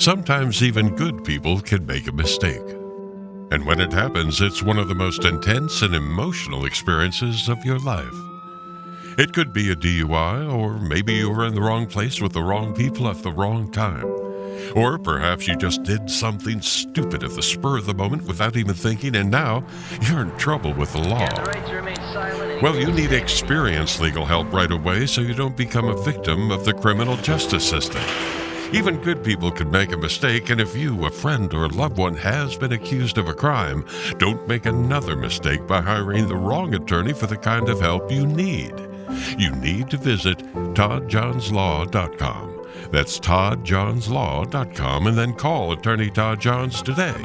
Sometimes even good people can make a mistake. And when it happens, it's one of the most intense and emotional experiences of your life. It could be a DUI, or maybe you were in the wrong place with the wrong people at the wrong time. Or perhaps you just did something stupid at the spur of the moment without even thinking, and now you're in trouble with the law. Well, you need experienced legal help right away so you don't become a victim of the criminal justice system. Even good people can make a mistake, and if you, a friend, or a loved one has been accused of a crime, don't make another mistake by hiring the wrong attorney for the kind of help you need. You need to visit toddjohnslaw.com. That's toddjohnslaw.com, and then call Attorney Todd Johns today.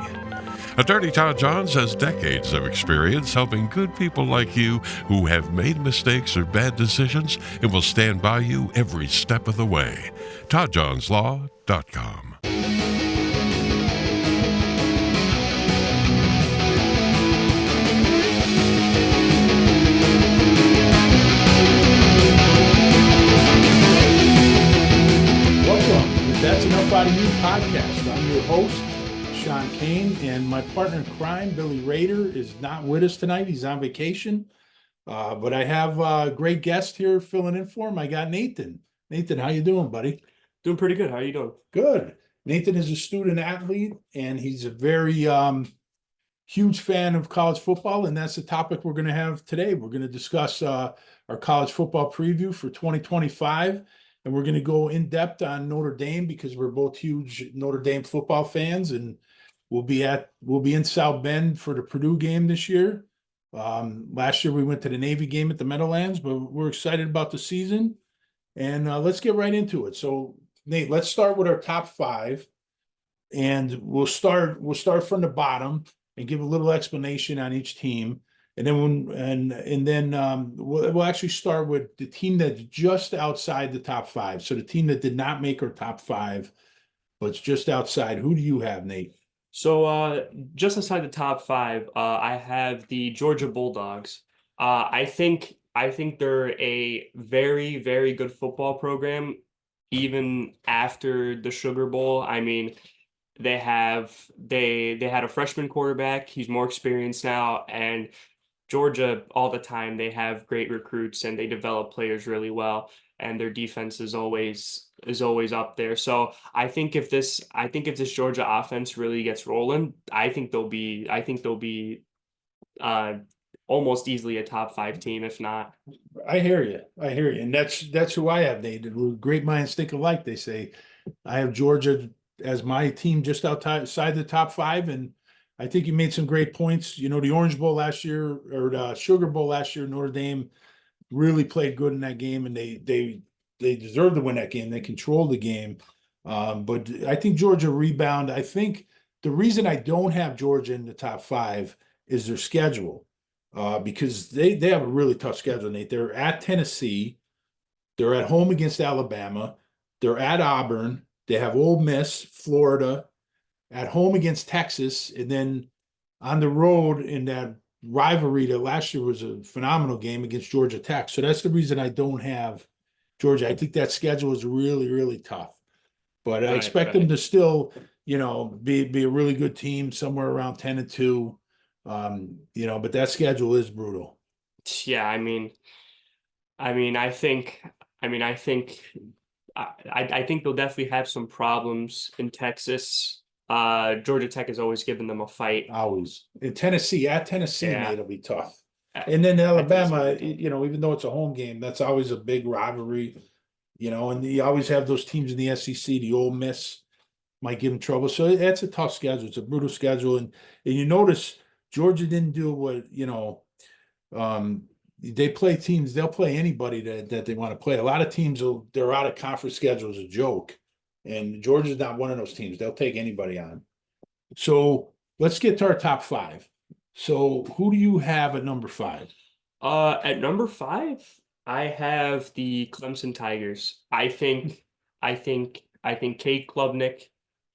Attorney Todd Johns has decades of experience helping good people like you who have made mistakes or bad decisions and will stand by you every step of the way. toddjohnslaw.com. That's Enough Out of You podcast. I'm your host, Sean Kane, and my partner in crime, Billy Rader, is not with us tonight. He's on vacation, but I have a great guest here filling in for him. I got Nathan. Nathan, how you doing, buddy? Doing pretty good. How are you doing? Good. Nathan is a student athlete, and he's a very huge fan of college football, and that's the topic we're going to have today. We're going to discuss our college football preview for 2025. And we're going to go in depth on Notre Dame because we're both huge Notre Dame football fans, and we'll be in South Bend for the Purdue game this year. Last year we went to the Navy game at the Meadowlands, but we're excited about the season. And let's get right into it. So Nate, let's start with our top five, and we'll start from the bottom and give a little explanation on each team. And then we'll actually start with the team that's just outside the top five. So the team that did not make our top five, but it's just outside. Who do you have, Nate? So just outside the top five, I have the Georgia Bulldogs. I think they're a very, very good football program, even after the Sugar Bowl. I mean, they had a freshman quarterback. He's more experienced now, and Georgia, all the time, they have great recruits and they develop players really well, and their defense is always up there. So I think if this Georgia offense really gets rolling, I think they'll be almost easily a top five team, if not. I hear you, and that's who I have, Nate. Great minds think alike, they say. I have Georgia as my team just outside the top five, and I think you made some great points. You know, the Orange Bowl last year, or the Sugar Bowl last year, Notre Dame really played good in that game, and they deserved to win that game. They controlled the game. But I think Georgia rebound. I think the reason I don't have Georgia in the top five is their schedule, because they have a really tough schedule, Nate. They're at Tennessee. They're at home against Alabama. They're at Auburn. They have Ole Miss, Florida, at home against Texas, and then on the road in that rivalry that last year was a phenomenal game against Georgia Tech. So that's the reason I don't have Georgia. I think that schedule is really, really tough. But I expect them to still, be a really good team, somewhere around 10-2. But that schedule is brutal. Yeah, I think they'll definitely have some problems in Texas. Georgia Tech has always given them a fight. Always. In Tennessee, Yeah. It'll be tough. And then Alabama, even though it's a home game, that's always a big rivalry, and you always have those teams in the SEC, the Ole Miss might give them trouble. So that's a tough schedule. It's a brutal schedule. And you notice Georgia didn't do what, they play teams, they'll play anybody that they want to play. A lot of teams, they're out of conference schedule as a joke. And Georgia's not one of those teams. They'll take anybody on. So let's get to our top five. So who do you have at number five? At number five, I have the Clemson Tigers. I think Kate Klubnik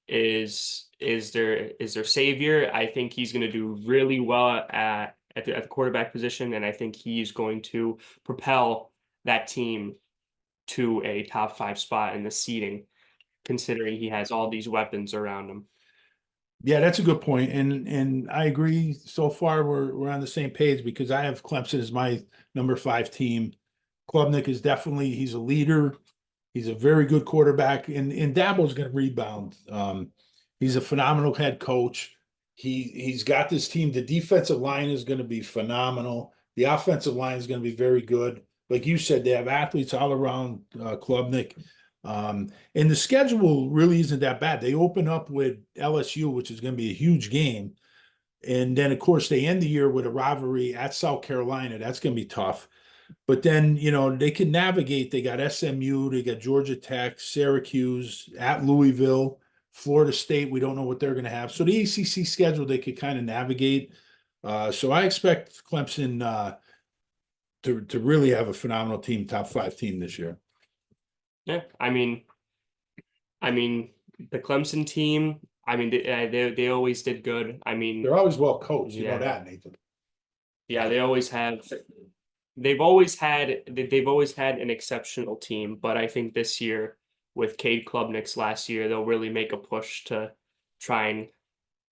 is their savior. I think he's going to do really well at the quarterback position, and I think he's going to propel that team to a top five spot in the seeding. considering he has all these weapons around him. Yeah, that's a good point, and I agree. So far, we're on the same page because I have Clemson as my number 5 team. Klubnik is definitely he's a leader. He's a very good quarterback, and Dabo's going to rebound. He's a phenomenal head coach. He's got this team. The defensive line is going to be phenomenal. The offensive line is going to be very good. Like you said, they have athletes all around Klubnik. And the schedule really isn't that bad. They open up with LSU, which is going to be a huge game. And then, of course, they end the year with a rivalry at South Carolina. That's going to be tough. But then, they can navigate. They got SMU, they got Georgia Tech, Syracuse, at Louisville, Florida State. We don't know what they're going to have. So the ACC schedule, they could kind of navigate. So I expect Clemson to really have a phenomenal team, top 5 team this year. Yeah, I mean, the Clemson team. I mean, they always did good. I mean, They're always well coached. You know Yeah. that, Nathan. yeah, they always have. They've always had an exceptional team, but I think this year with Cade Klubnik's last year, they'll really make a push to try and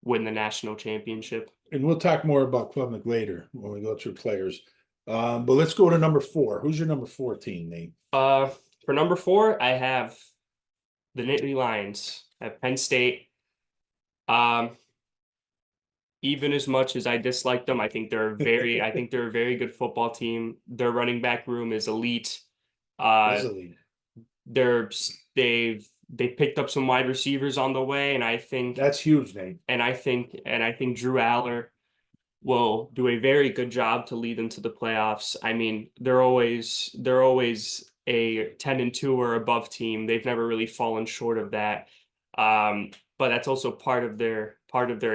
win the national championship. And we'll talk more about Klubnik later when we go through players. But let's go to number 4. Who's your number 4 team, Nate? For number 4, I have the Nittany Lions at Penn State. Even as much as I dislike them, I think they're a very good football team. Their running back room is elite. Easily. They've picked up some wide receivers on the way, and I think That's huge, Nate. and I think Drew Aller will do a very good job to lead them to the playoffs. I mean, they're always a 10-2 or above team. They've never really fallen short of that. But that's also part of their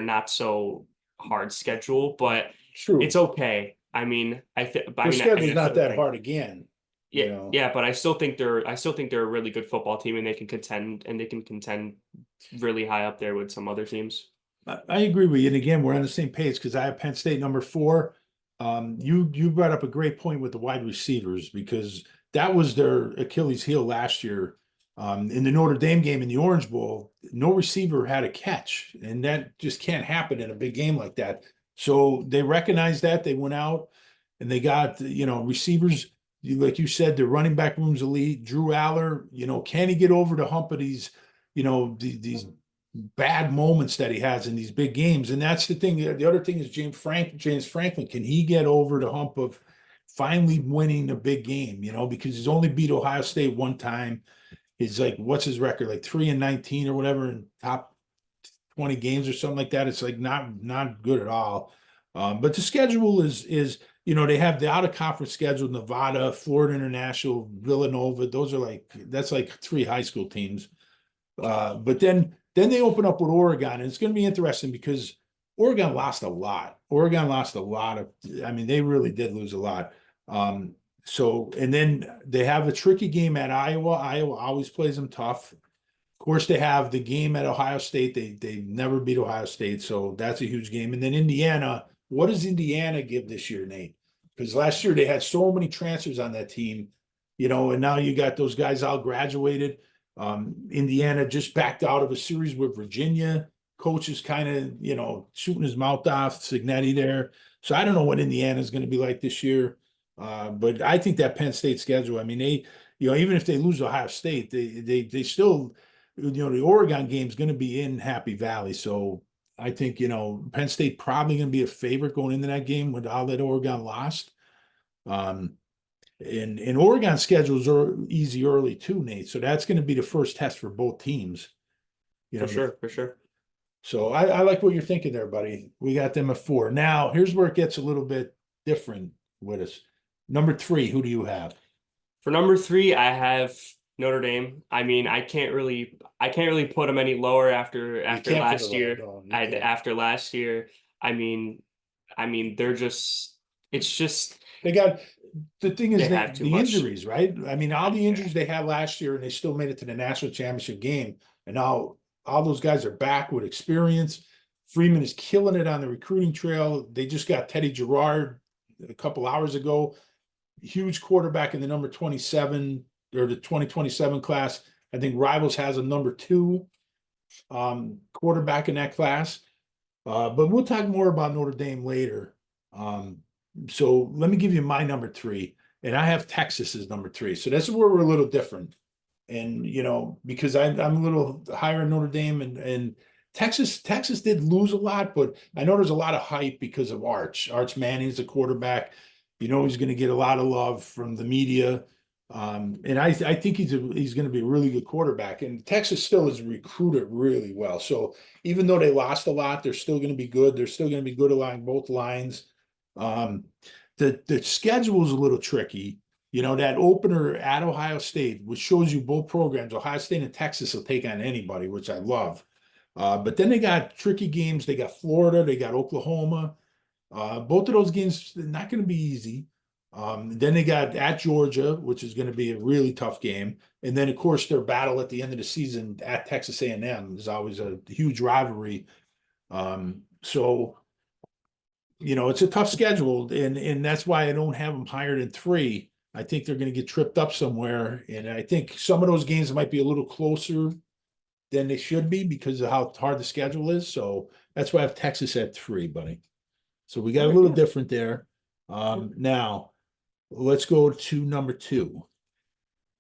not so hard schedule, but True. it's okay. I mean, Their schedule's not that hard again. Yeah, but I still think they're a really good football team, and they can contend really high up there with some other teams. I agree with you. And again, we're on the same page because I have Penn State number 4. You brought up a great point with the wide receivers because that was their Achilles heel last year. In the Notre Dame game in the Orange Bowl, no receiver had a catch, and that just can't happen in a big game like that. So they recognized that. They went out and they got, receivers. Like you said, the running back room's elite. Drew Aller, can he get over the hump of these, these bad moments that he has in these big games? And that's the thing. The other thing is James Franklin. Can he get over the hump of finally winning a big game? Because he's only beat Ohio State one time. He's like, what's his record? Like 3-19 or whatever in top 20 games or something like that. It's like not good at all. But the schedule is they have the out of conference schedule: Nevada, Florida International, Villanova. That's like 3 high school teams. But then they open up with Oregon, and it's going to be interesting because Oregon lost a lot. They really did lose a lot. And then they have a tricky game at Iowa. Iowa always plays them tough. Of course, they have the game at Ohio State. They never beat Ohio State, so that's a huge game. And then Indiana. What does Indiana give this year, Nate? Because last year they had so many transfers on that team, and now you got those guys all graduated. Indiana just backed out of a series with Virginia. Coach is kind of, shooting his mouth off, Cignetti there. So I don't know what Indiana is going to be like this year. But I think that Penn State schedule, they, even if they lose Ohio State, they still, the Oregon game is going to be in Happy Valley. So I think, Penn State probably going to be a favorite going into that game with all that Oregon lost. And Oregon schedules are easy early too, Nate. So that's going to be the first test for both teams. For sure. So I like what you're thinking there, buddy. We got them at 4. Now, here's where it gets a little bit different with us. Number 3, who do you have? For number 3, I have Notre Dame. I can't really put them any lower after last year. After last year, they're just. It's just they got. The thing is that the injuries, right? All the injuries they had last year, and they still made it to the national championship game. And now all those guys are back with experience. Freeman is killing it on the recruiting trail. They just got Teddy Gerard a couple hours ago. Huge quarterback in the number 27 or the 2027 class. I think Rivals has a number 2 quarterback in that class. But we'll talk more about Notre Dame later. So let me give you my number 3, and I have Texas as number 3. So that's where we're a little different. And because I'm a little higher in Notre Dame, and Texas did lose a lot, but I know there's a lot of hype because of Arch Manning's the quarterback. He's going to get a lot of love from the media. And I think he's going to be a really good quarterback. And Texas still is recruited really well. So even though they lost a lot, they're still going to be good. They're still going to be good along both lines. The schedule is a little tricky. That opener at Ohio State, which shows you both programs, Ohio State and Texas will take on anybody, which I love. But then they got tricky games. They got Florida, they got Oklahoma. Both of those games are not going to be easy. Then they got at Georgia, which is going to be a really tough game. And then, of course, their battle at the end of the season at Texas A&M is always a huge rivalry. So it's a tough schedule, and that's why I don't have them higher than 3. I think they're going to get tripped up somewhere, and I think some of those games might be a little closer than they should be because of how hard the schedule is. So that's why I have Texas at 3, buddy. So we got a little different there. Now let's go to number 2.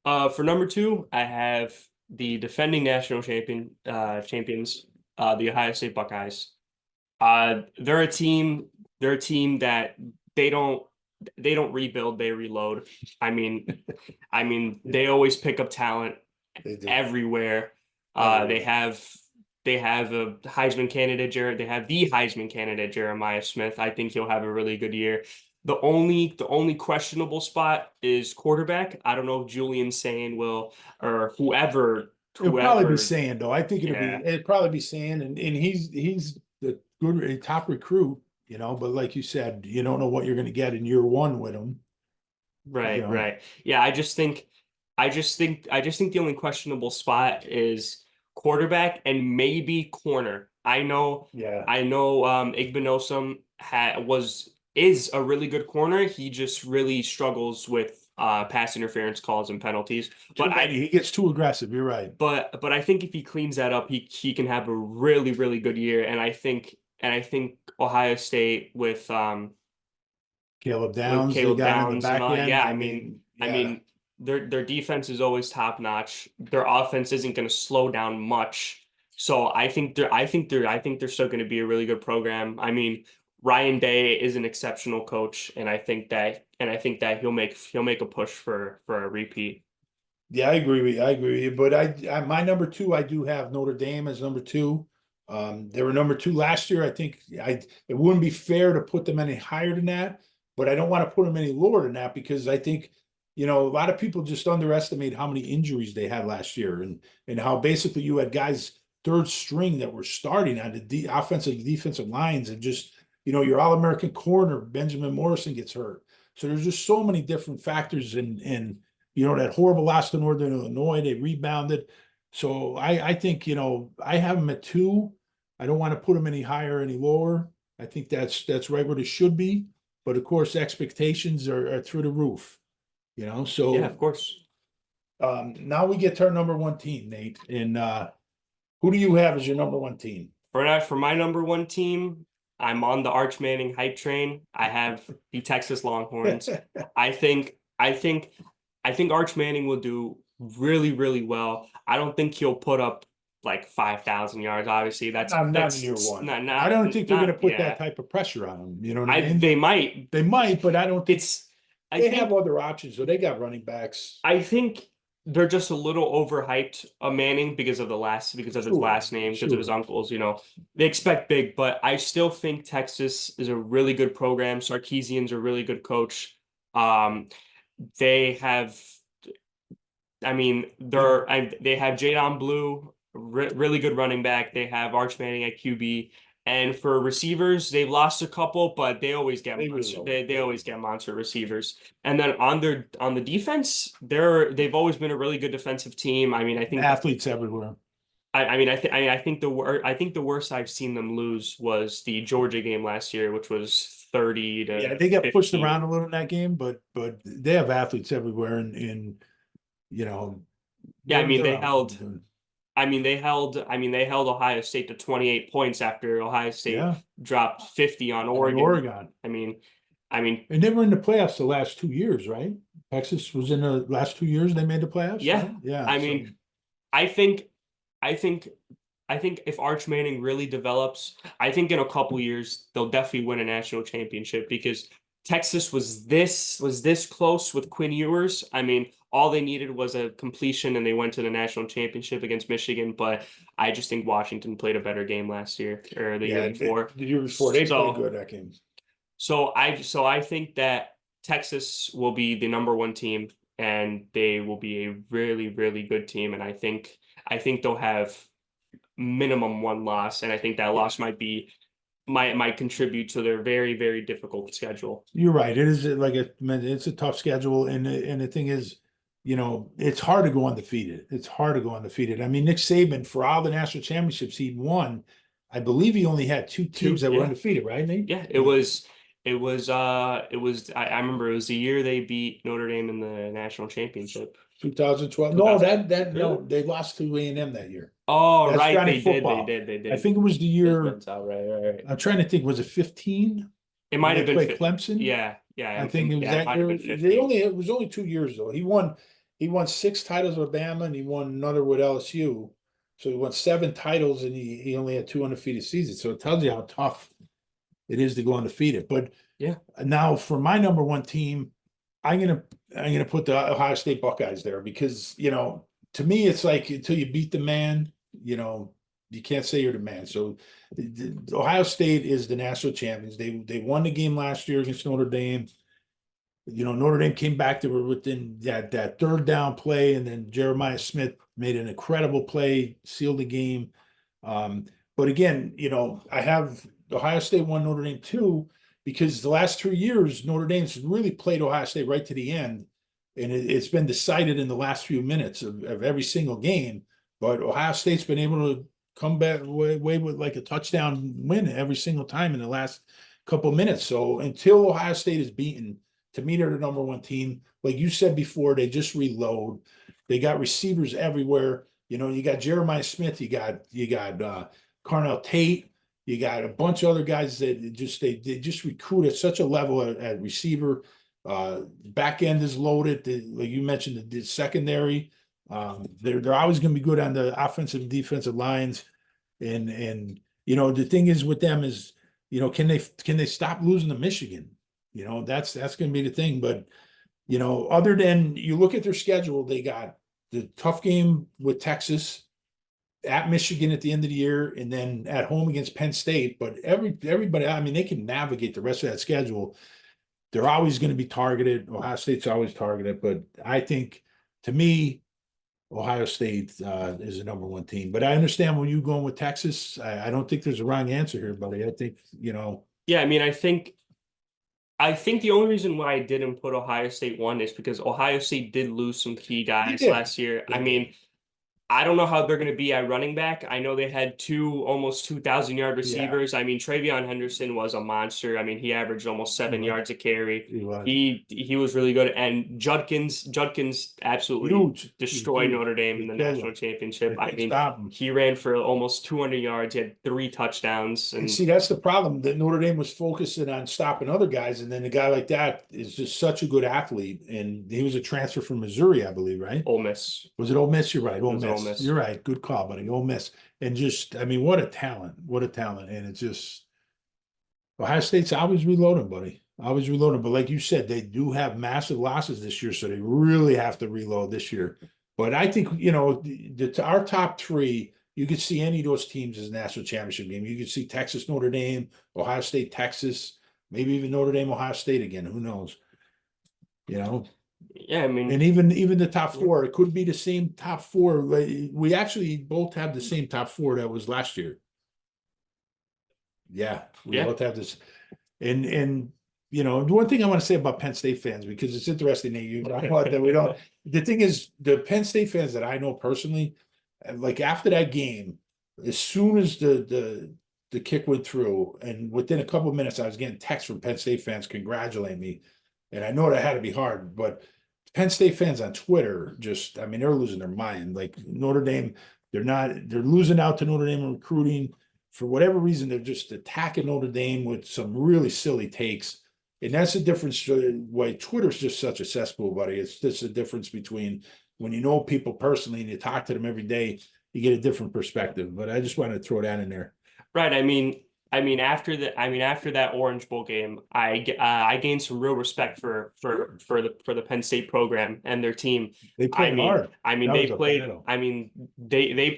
For number 2, I have the defending national champions, the Ohio State Buckeyes. They're a team that they don't rebuild, they reload. I mean, they always pick up talent everywhere. They have a Heisman candidate, They have the Heisman candidate, Jeremiah Smith. I think he'll have a really good year. The only questionable spot is quarterback. I don't know if Julian Sane will, or whoever. It'll probably be Sane, though. I think it'd probably be Sane, and he's the good top recruit, but like you said, you don't know what you're going to get in year 1 with him. Right, right. Yeah, I just think the only questionable spot is quarterback and maybe corner. I know Igbenogsom is a really good corner. He just really struggles with pass interference calls and penalties. But he gets too aggressive. You're right. But I think if he cleans that up, he can have a really, really good year. And I think Ohio State with Caleb Downs, I mean, their defense is always top notch. Their offense isn't going to slow down much. So I think they're still going to be a really good program. I mean, Ryan Day is an exceptional coach, and I think that he'll make a push for a repeat. Yeah, I agree with you. But I my number 2, I do have Notre Dame as number 2. They were number 2 last year. I think it wouldn't be fair to put them any higher than that, but I don't want to put them any lower than that because I think a lot of people just underestimate how many injuries they had last year, and how basically you had guys third string that were starting on the offensive defensive lines, and just your All-American corner Benjamin Morrison gets hurt. So there's just so many different factors in that horrible loss to Northern Illinois. They rebounded. So I think I have them at 2. I don't want to put them any higher, any lower. I think that's right where they should be. But of course, expectations are through the roof. So yeah, of course. Now we get to our number 1 team, Nate. And who do you have as your number 1 team? For my number 1 team, I'm on the Arch Manning hype train. I have the Texas Longhorns. I think Arch Manning will do really, really well. I don't think he'll put up like 5,000 yards. Obviously, that's not in year 1. I don't think they're going to put that type of pressure on him. You know what I mean? They might, but I don't think they have other options. So they got running backs. I think they're just a little overhyped, Manning, because of his last name, because of his uncles. They expect big, but I still think Texas is a really good program. Sarkisian's a really good coach. They have Jadon Blue, really good running back. They have Arch Manning at QB. And for receivers, they've lost a couple, but they always get monster receivers. And then on the defense, they've always been a really good defensive team. I mean, I think athletes everywhere. I think the worst I've seen them lose was the Georgia game last year, which was 30 to. Yeah, they got 15. pushed around a little in that game, but they have athletes everywhere, and Yeah, I mean they're they out. held. they held Ohio State to 28 points after Ohio State Yeah, dropped 50 on and Oregon. Oregon. I mean, I mean, And they were in the playoffs the last 2 years, right? Texas was in the last 2 years they made the playoffs, yeah. right? Yeah. I So mean, I think, I think, I think if Arch Manning really develops, I think in a couple years they'll definitely win a national championship because Texas was this close with Quinn Ewers. I mean, all they needed was a completion and they went to the national championship against Michigan. But I just think Washington played a better game last year or the year yeah, before. the year before they played So good that game. so I think that Texas will be the number one team and they will be a really, really good team. And I think they'll have minimum one loss, and I think that loss might contribute to their very, very difficult schedule. You're right. It is like it's a tough schedule, and the thing is, it's hard to go undefeated. It's hard to go undefeated. I mean, Nick Saban, for all the national championships he won, I believe he only had two teams that were Yeah. undefeated, right, Nate? Yeah, I remember it was the year they beat Notre Dame in the national championship. 2012. No, 2000. no, Really? they lost to A&M that year. Oh, That's right, Johnny they did, football. they did. I think it was the year. Right, right. I'm trying to think. Was it 15? It When might they have been played Clemson. Yeah, I think it was yeah, it that might have year. been 15. It was only 2 years though. He won 6 titles with Bama and he won another with LSU. So he won 7 titles and he only had 2 undefeated seasons. So it tells you how tough it is to go undefeated. But Yeah. now for my number one team, I'm gonna put the Ohio State Buckeyes there because to me it's like until you beat the man, you can't say you're the man. So Ohio State is the national champions. They won the game last year against Notre Dame. Notre Dame came back. They were within that third down play, and then Jeremiah Smith made an incredible play, sealed the game. But again, I have Ohio State won Notre Dame too, because the last 3 years, Notre Dame's really played Ohio State right to the end. And it's been decided in the last few minutes of every single game. But Ohio State's been able to come back away with like a touchdown win every single time in the last couple of minutes. So until Ohio State is beaten, to me, they're the number one team. Like you said before, they just reload. They got receivers everywhere. You got Jeremiah Smith, you got Carnell Tate, you got a bunch of other guys that they just recruit at such a level at receiver. Back end is loaded. Like you mentioned, the secondary. They're always going to be good on the offensive and defensive lines. And the thing is with them is, can they stop losing to Michigan? That's going to be the thing. But other than you look at their schedule, they got the tough game with Texas, at Michigan at the end of the year, and then at home against Penn State. But everybody, I mean, they can navigate the rest of that schedule. They're always going to be targeted. Ohio State's always targeted, but I think, to me, Ohio State is the number one team. But I understand when you going with Texas. I don't think there's a wrong answer here, buddy. I think Yeah, I mean, I think the only reason why I didn't put Ohio State one is because Ohio State did lose some key guys last year. I mean, I don't know how they're going to be at running back. I know they had almost 2,000-yard receivers. I mean, Travion Henderson was a monster. I mean, he averaged almost 7 yards a carry. He was really good. And Judkins absolutely destroyed Notre Dame in the national championship. I mean, he ran for almost 200 yards. He had 3 touchdowns. And see, that's the problem. That Notre Dame was focusing on stopping other guys, and then a guy like that is just such a good athlete. And he was a transfer from Missouri, I believe, right? Ole Miss. Was it Ole Miss? You're right. Ole Miss. Ole Miss. You're right. Good call, buddy. Ole Miss. And just, I mean, what a talent. What a talent. And it's just, Ohio State's always reloading, buddy. Always reloading. But like you said, they do have massive losses this year, so they really have to reload this year. But I think, our top 3, you could see any of those teams as a national championship game. You could see Texas, Notre Dame, Ohio State, Texas, maybe even Notre Dame, Ohio State again. Who knows? Yeah, I mean, and even the top 4, it could be the same top 4. We actually both have the same top 4 that was last year. Yeah, we both have this. And the one thing I want to say about Penn State fans, because it's interesting that we don't. The thing is, the Penn State fans that I know personally, like after that game, as soon as the kick went through, and within a couple of minutes, I was getting texts from Penn State fans congratulating me. And I know that had to be hard, but Penn State fans on Twitter just, I mean, they're losing their mind. Like Notre Dame, they're losing out to Notre Dame in recruiting. For whatever reason, they're just attacking Notre Dame with some really silly takes. And that's the difference. Why Twitter's just such a cesspool, buddy. It's just a difference between when you know people personally and you talk to them every day, you get a different perspective. But I just wanted to throw that in there. Right. After that Orange Bowl game, I gained some real respect for the Penn State program and their team. They played hard. They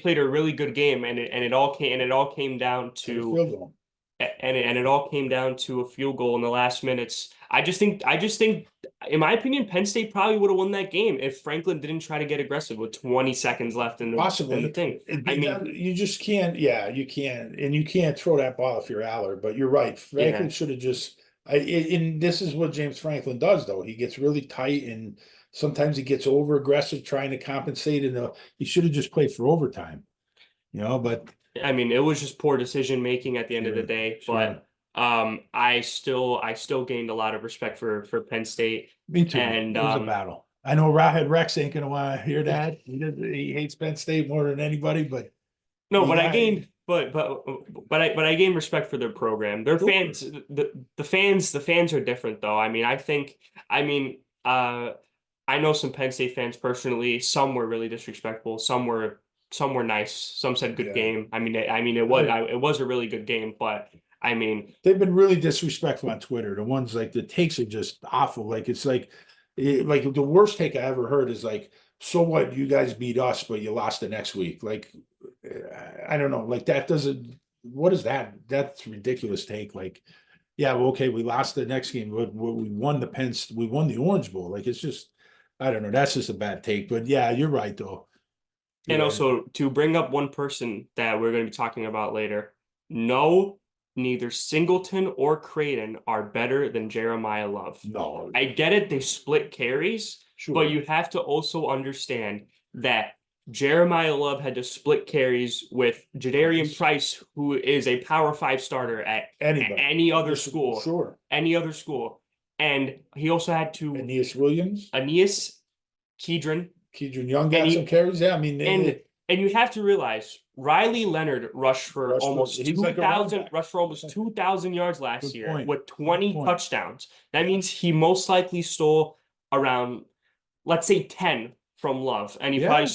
played a really good game, and it all came down to it all came down to a field goal in the last minutes. I just think, in my opinion, Penn State probably would have won that game if Franklin didn't try to get aggressive with 20 seconds left in the thing. You just can't. Yeah, you can't, and you can't throw that ball if you're Aller. But you're right. Franklin should have just. And this is what James Franklin does, though. He gets really tight, and sometimes he gets over aggressive trying to compensate. And he should have just played for overtime. But. It was just poor decision making at the end of the day, but I still gained a lot of respect for Penn State. Me too. And it was a battle. I know Rawhead Rex ain't gonna want to hear that. He hates Penn State more than anybody, but no, but I gained I gained respect for their program. Their fans, the fans are different though. I know some Penn State fans personally. Some were really disrespectful. Some were nice. Some said good game. It was a really good game, but they've been really disrespectful on Twitter. The ones like the takes are just awful. Like it's like the worst take I ever heard is like, so what? You guys beat us, but you lost the next week. Like, I don't know. Like that doesn't. What is that? That's a ridiculous take. Like, yeah, well, okay, we lost the next game, but we won we won the Orange Bowl. Like it's just, I don't know. That's just a bad take. But yeah, you're right though. And also to bring up one person that we're going to be talking about later, no, neither Singleton or Creighton are better than Jeremiah Love. No. I get it, they split carries, but you have to also understand that Jeremiah Love had to split carries with Jadarian Price, who is a Power 5 starter at any other school. Sure. Any other school. And he also had to Aeneas Williams. Kedron Young got some carries. Yeah, and you have to realize Riley Leonard rushed for almost 2,000 yards last year with 20 touchdowns. That means he most likely stole around, let's say, 10 from Love, and he probably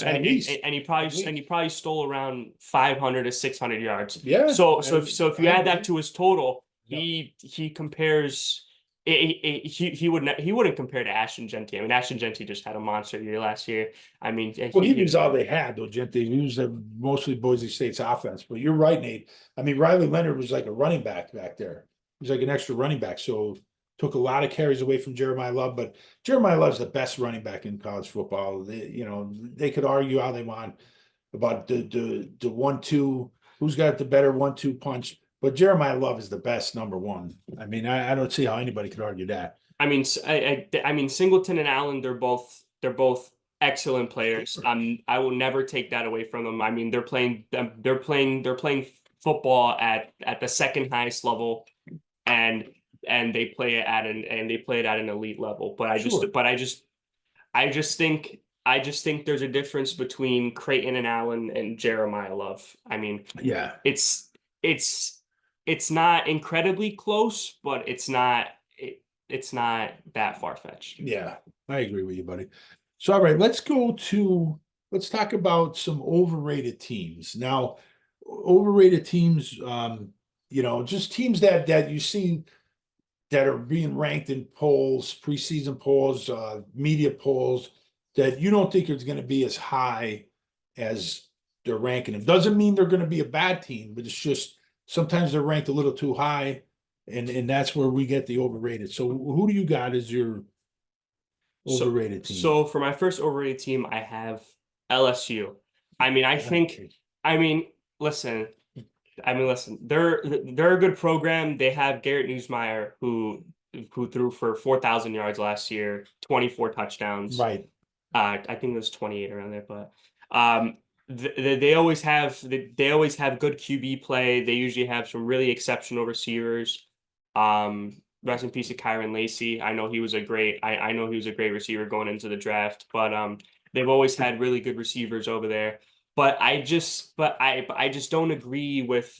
stole around 500 to 600 yards. Yeah. So if you add that to his total, he compares. He wouldn't compare to Ashton Genty. Ashton Genty just had a monster year last year. He was all they had though. Genty, he was mostly Boise State's offense. But you're right, Nate. Riley Leonard was like a running back there. He was like an extra running back, so took a lot of carries away from Jeremiah Love. But Jeremiah Love's the best running back in college football. They could argue all they want about the 1-2, who's got the better 1-2 punch. But Jeremiah Love is the best number one. I don't see how anybody could argue that. Singleton and Allen, they're both excellent players. I will never take that away from them. They're playing football at the second highest level, and they play it at an elite level. But I just think there's a difference between Creighton and Allen and Jeremiah Love. It's not incredibly close, but it's not that far-fetched. Yeah, I agree with you, buddy. So, all right, let's talk about some overrated teams. Now, overrated teams, just teams that you see that are being ranked in polls, preseason polls, media polls, that you don't think is going to be as high as they're ranking them. Doesn't mean they're going to be a bad team, but it's just sometimes they're ranked a little too high, and that's where we get the overrated. So who do you got as your overrated team? So for my first overrated team, I have LSU. Listen, they're a good program. They have Garrett Nussmeier, who threw for 4,000 yards last year, 24 touchdowns. Right. I think it was 28 around there, but they always have good QB play. They usually have some really exceptional receivers. rest in peace to Kyron Lacey. I know he was a great I know he was a great receiver going into the draft, but they've always had really good receivers over there. But I just don't agree with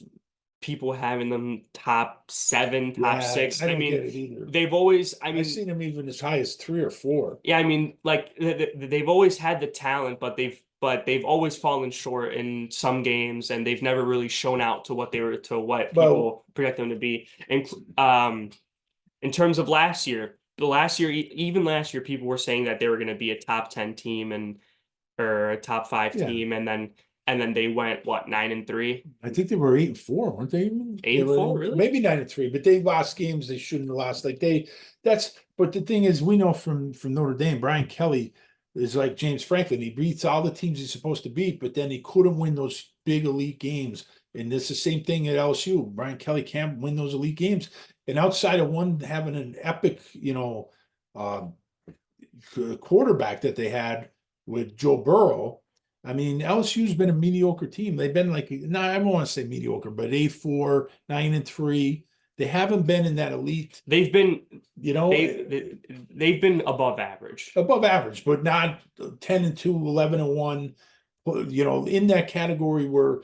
people having them top 7, top Yeah, 6. I I don't get mean, it either. they've always I I've mean seen them even as high as 3 or 4. yeah, I mean, like they've always had the talent, but they've always fallen short in some games, and they've never really shown out to what Well, people project them to be. And in terms of last year, even last year, people were saying that they were going to be a top 10 team and or a top 5 yeah, team, and then they went what 9-3, I think they were 8-4, weren't they? Even they were 8-4, really? maybe 9-3, but they lost games they shouldn't have lost. Like that's. But the thing is, we know from Notre Dame, Brian Kelly is like James Franklin. He beats all the teams he's supposed to beat, but then he couldn't win those big elite games. And it's the same thing at LSU. Brian Kelly can't win those elite games. And outside of one having an epic, uh, quarterback that they had with Joe Burrow. I mean, LSU's been a mediocre team. They've been like, no, I don't want to say mediocre, but 8-4, 9-3. They haven't been in that elite, They've been you know, they've been above average. above average, but not 10-2, 11-1. In that category where,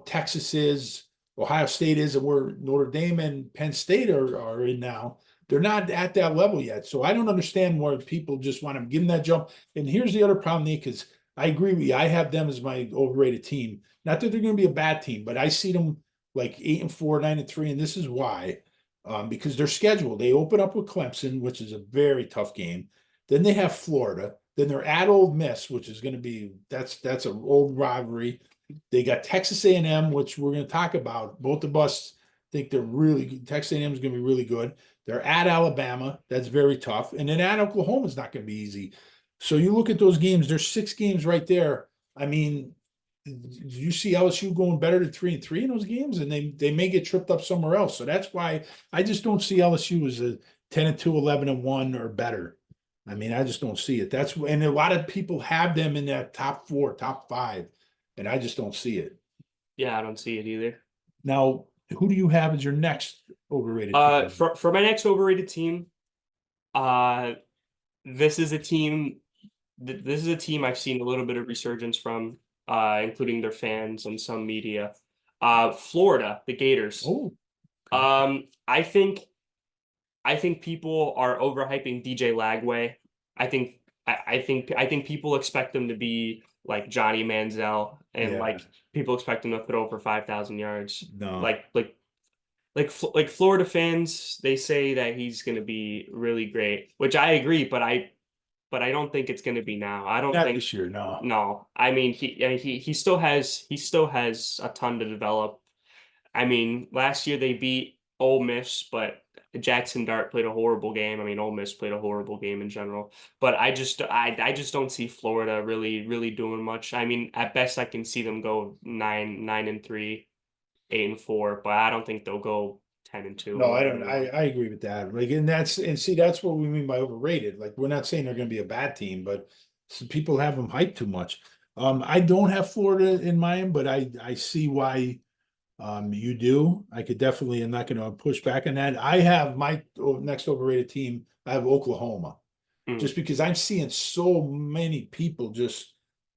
Texas is, Ohio State is, and where Notre Dame and Penn State are in now. They're not at that level yet. So I don't understand why people just want to give them that jump. And here's the other problem, Nick, because I agree with you. I have them as my overrated team. Not that they're going to be a bad team, but I see them like 8-4, 9-3, and this is why. Because their schedule, they open up with Clemson, which is a very tough game. Then they have Florida. Then they're at Ole Miss, which is going to be that's an old rivalry. They got Texas A&M, which we're going to talk about. Both of us think they're really good. Texas A&M is going to be really good. They're at Alabama. That's very tough. And then at Oklahoma is not going to be easy. So you look at those games, there's 6 games right there. I mean, you see LSU going better than 3-3 in those games, and they may get tripped up somewhere else. So that's why I just don't see LSU as a 10-2, 11-1 or better. I mean, I just don't see it. And a lot of people have them in that top 4, top 5, and I just don't see it. Yeah, I don't see it either. Now, who do you have as your next overrated team? For my next overrated team, this is a team I've seen a little bit of resurgence from, including their fans and some media. Florida, the Gators. Oh, okay. I think people are overhyping DJ Lagway. I think people expect him to be like Johnny Manziel, and Yeah. like people expect him to throw for 5,000 yards. No. Like Florida fans, they say that he's going to be really great, which I agree, but I don't think it's going to be now. I don't Not think this year, no. No. I mean, he still has a ton to develop. I mean, last year they beat Ole Miss, but Jackson Dart played a horrible game. I mean, Ole Miss played a horrible game in general. But I just don't see Florida really doing much. I mean, at best I can see them go 9-3, 8-4, but I don't think they'll go 10-2. No, I don't. I agree with that. Like, and see, that's what we mean by overrated. Like, we're not saying they're going to be a bad team, but some people have them hyped too much. I don't have Florida in mind, but I see why you do. I could definitely. I'm not going to push back on that. I have my next overrated team. I have Oklahoma, just because I'm seeing so many people just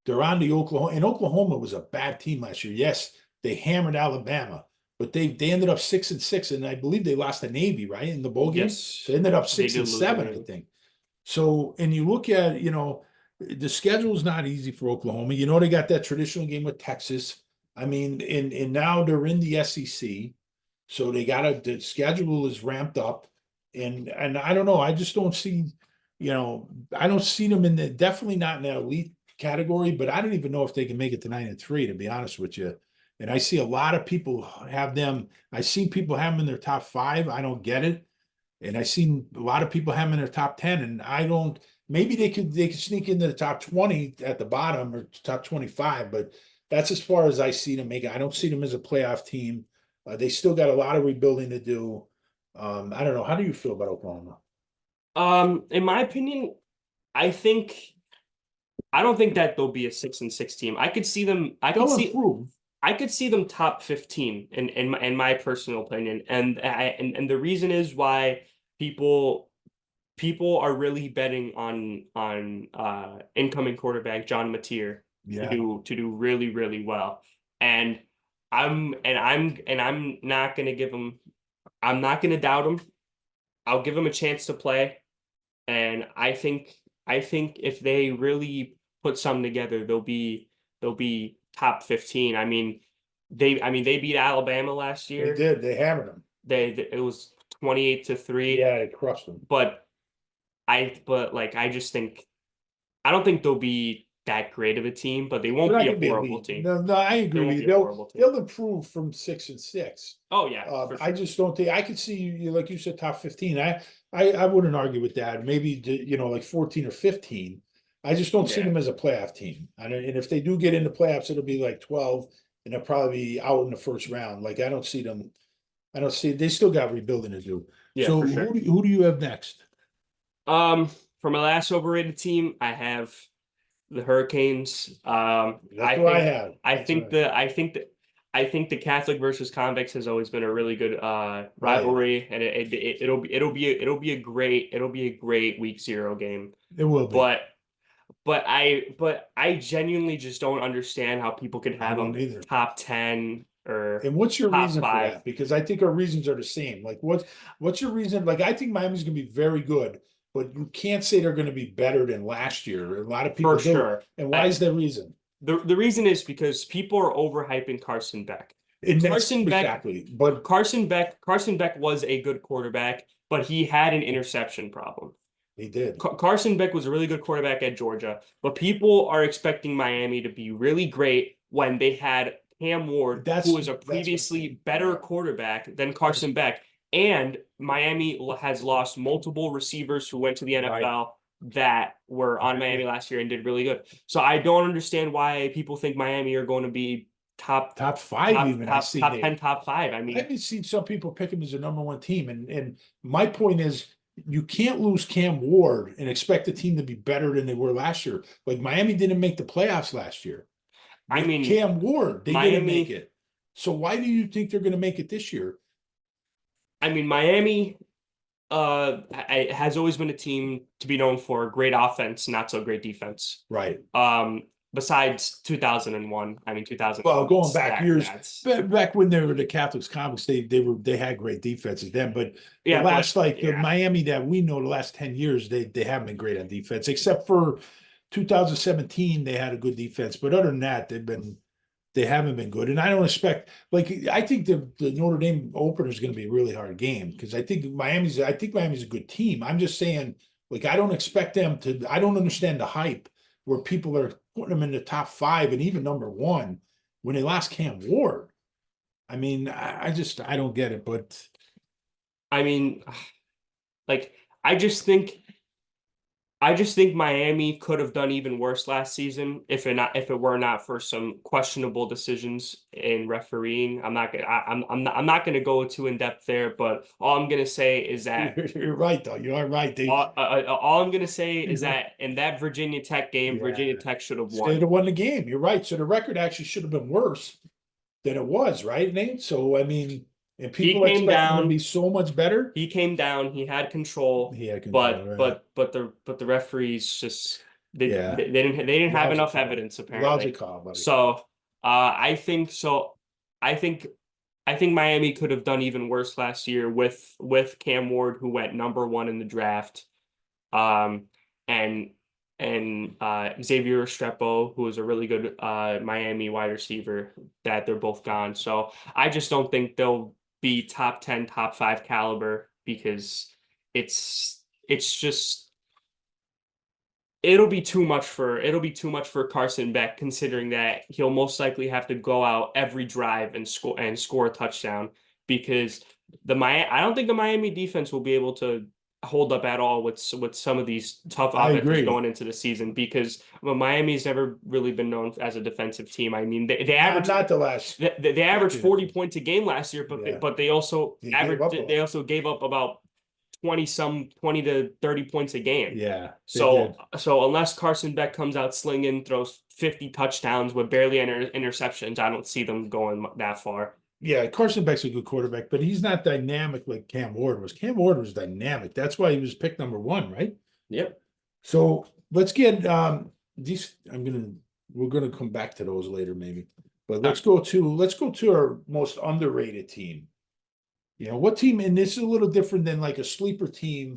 they're on the Oklahoma, and Oklahoma was a bad team last year. Yes, they hammered Alabama, but they ended up 6-6, and I believe they lost to Navy, right, in the bowl game. Yes, So they ended up they 6 did and lose to 7, I Navy. think. So, and you look at, the schedule is not easy for Oklahoma. They got that traditional game with Texas. I mean, and now they're in the SEC, so the schedule is ramped up, and I don't know. I just don't see, I don't see them definitely not in that elite category, but I don't even know if they can make it to 9-3, to be honest with you. And I see a lot of people have them. I see people have them in their top 5. I don't get it. And I seen a lot of people have them in their top 10, and I don't. Maybe they could sneak into the top 20 at the bottom or top 25, but that's as far as I see them make it. I don't see them as a playoff team. They still got a lot of rebuilding to do. I don't know. How do you feel about Oklahoma? In my opinion, I think I don't think that they'll be a 6-6 team. I could see them. I could They'll see. improve. I could see them top 15 in my personal opinion. And the reason is why people are really betting on incoming quarterback John Mateer Yeah. to do really, really well. And I'm not gonna give him I'm not gonna doubt him. I'll give him a chance to play. And I think if they really put something together, they'll be top 15. They beat Alabama last They year. did. They hammered them. It was 28-3. Yeah, they crushed them. But I just think I don't think they'll be that great of a team, but they won't They're not be a gonna be horrible elite. team. No, I agree won't with you. be a horrible team. They'll improve from 6-6. Oh yeah, for I sure. just don't think I could see you like you said top 15. I wouldn't argue with that. Maybe like 14 or 15. I just don't see Yeah. them as a playoff team. And if they do get into playoffs, it'll be like 12, and they'll probably be out in the first round. Like I don't see them. I don't see they still got rebuilding to do. Yeah, So for sure. who do you have next? For my last overrated team, I have the Hurricanes. That's who I have. I think the Catholic versus convicts has always been a really good rivalry, and it'll be a great week 0 game. It will be. But I genuinely just don't understand how people could have them either. top 10 or And what's your top reason 5. for that? Because I think our reasons are the same. Like what's your reason? Like I think Miami's gonna be very good, but you can't say they're gonna be better than last year. A lot of people For do. sure. And why is that reason? The reason is because people are overhyping Carson Beck. And Carson Beck exactly. But Carson Beck was a good quarterback, but he had an interception problem. he did. Carson Beck was a really good quarterback at Georgia, but people are expecting Miami to be really great when they had Cam Ward, who was a previously better quarterback than Carson Beck. And Miami has lost multiple receivers who went to the NFL that were on Miami last year and did really good. So I don't understand why people think Miami are going to be top 5 even. top 10, top 5. I mean, I've seen some people pick him as a #1 team. And my point is you can't lose Cam Ward and expect the team to be better than they were last year. Like Miami didn't make the playoffs last year. I mean, Cam Ward, they didn't Miami- make it. So why do you think they're going to make it this year? I mean, Miami has always been a team to be known for great offense, not so great defense. Right. Besides 2001, I mean 2000. Well, going back years, back when they were the Catholics comics, they had great defenses then. But the last the Miami that we know, the last 10 years, they haven't been great on defense, except for 2017, they had a good defense. But other than that, they haven't been good. And I don't expect I think the Notre Dame opener is going to be a really hard game because I think Miami's a good team. I'm just saying, I don't expect them to. I don't understand the hype where people are putting them in the top 5 and even #1 when they lost Cam Ward. I mean, I don't get it. But I mean, I just think Miami could have done even worse last season if it were not for some questionable decisions in refereeing. I'm not gonna go too in depth there, but all I'm gonna say is that you're right, though. You are right. All I'm gonna say is that in that Virginia Tech game, Virginia Tech should have won. They'd have won the game. You're right. So the record actually should have been worse than it was, right, Nate? So I mean. And people expect him to be so much better. He came down. He had control. But the referees just they didn't have enough evidence apparently. Lousy call, buddy. So I think Miami could have done even worse last year with Cam Ward, who went #1 in the draft, and Xavier Restrepo, who is a really good Miami wide receiver. That they're both gone. So I just don't think they'll be top 10, top 5 caliber because it's just it'll be too much for Carson Beck, considering that he'll most likely have to go out every drive and score a touchdown because I don't think the Miami defense will be able to hold up at all with some of these tough offenses going into the season because Miami's never really been known as a defensive team. I mean, they averaged they averaged 40 points a game last year, but they also gave up about 20 to 30 points a game. Yeah. They So did. so unless Carson Beck comes out slinging, throws 50 touchdowns with barely any interceptions, I don't see them going that far. Yeah, Carson Beck's a good quarterback, but he's not dynamic like Cam Ward was. Cam Ward was dynamic. That's why he was picked number one, right? Yep. So let's get these. We're gonna come back to those later, maybe. But let's go to our most underrated team. You know, what team, and this is a little different than like a sleeper team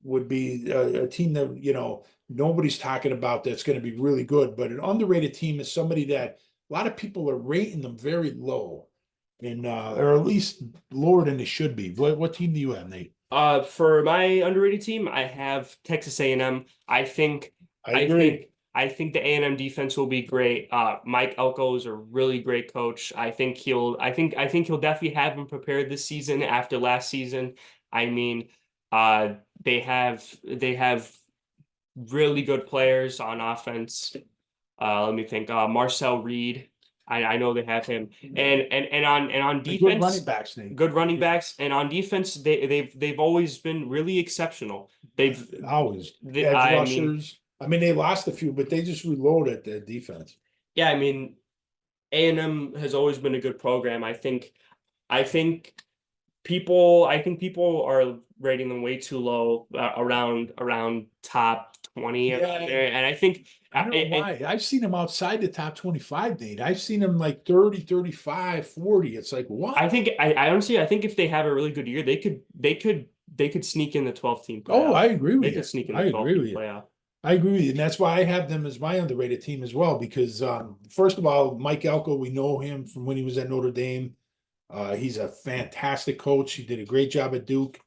would be a team that, you know, nobody's talking about that's going to be really good, but an underrated team is somebody that a lot of people are rating them very low and or at least lower than they should be. What team do you have, Nate? For my underrated team, I have Texas A&M. I agree. I think the A&M defense will be great. Mike Elko is a really great coach. I think he'll definitely have him prepared this season after last season. I mean, they have really good players on offense. Let me think. Marcel Reed. I know they have him. And on The defense, good running backs, Nate. good running backs, and on defense, they've always been really exceptional. Always They, edge I mean, rushers. I mean, they lost a few, but they just reloaded their defense. yeah, I mean, A&M has always been a good program. I think people are rating them way too low, around top 20 around there, and I think I don't know why. I've seen them outside the top 25, Nate. I've seen them like 30, 35, 40. It's like, what? I honestly, I think if they have a really good year, they could sneak in the 12 team playoff. Oh, I agree with They you. could sneak in I the 12 agree team with you. playoff. I agree with you. And that's why I have them as my underrated team as well. Because first of all, Mike Elko, we know him from when he was at Notre Dame. He's a fantastic coach. He did a great job at Duke.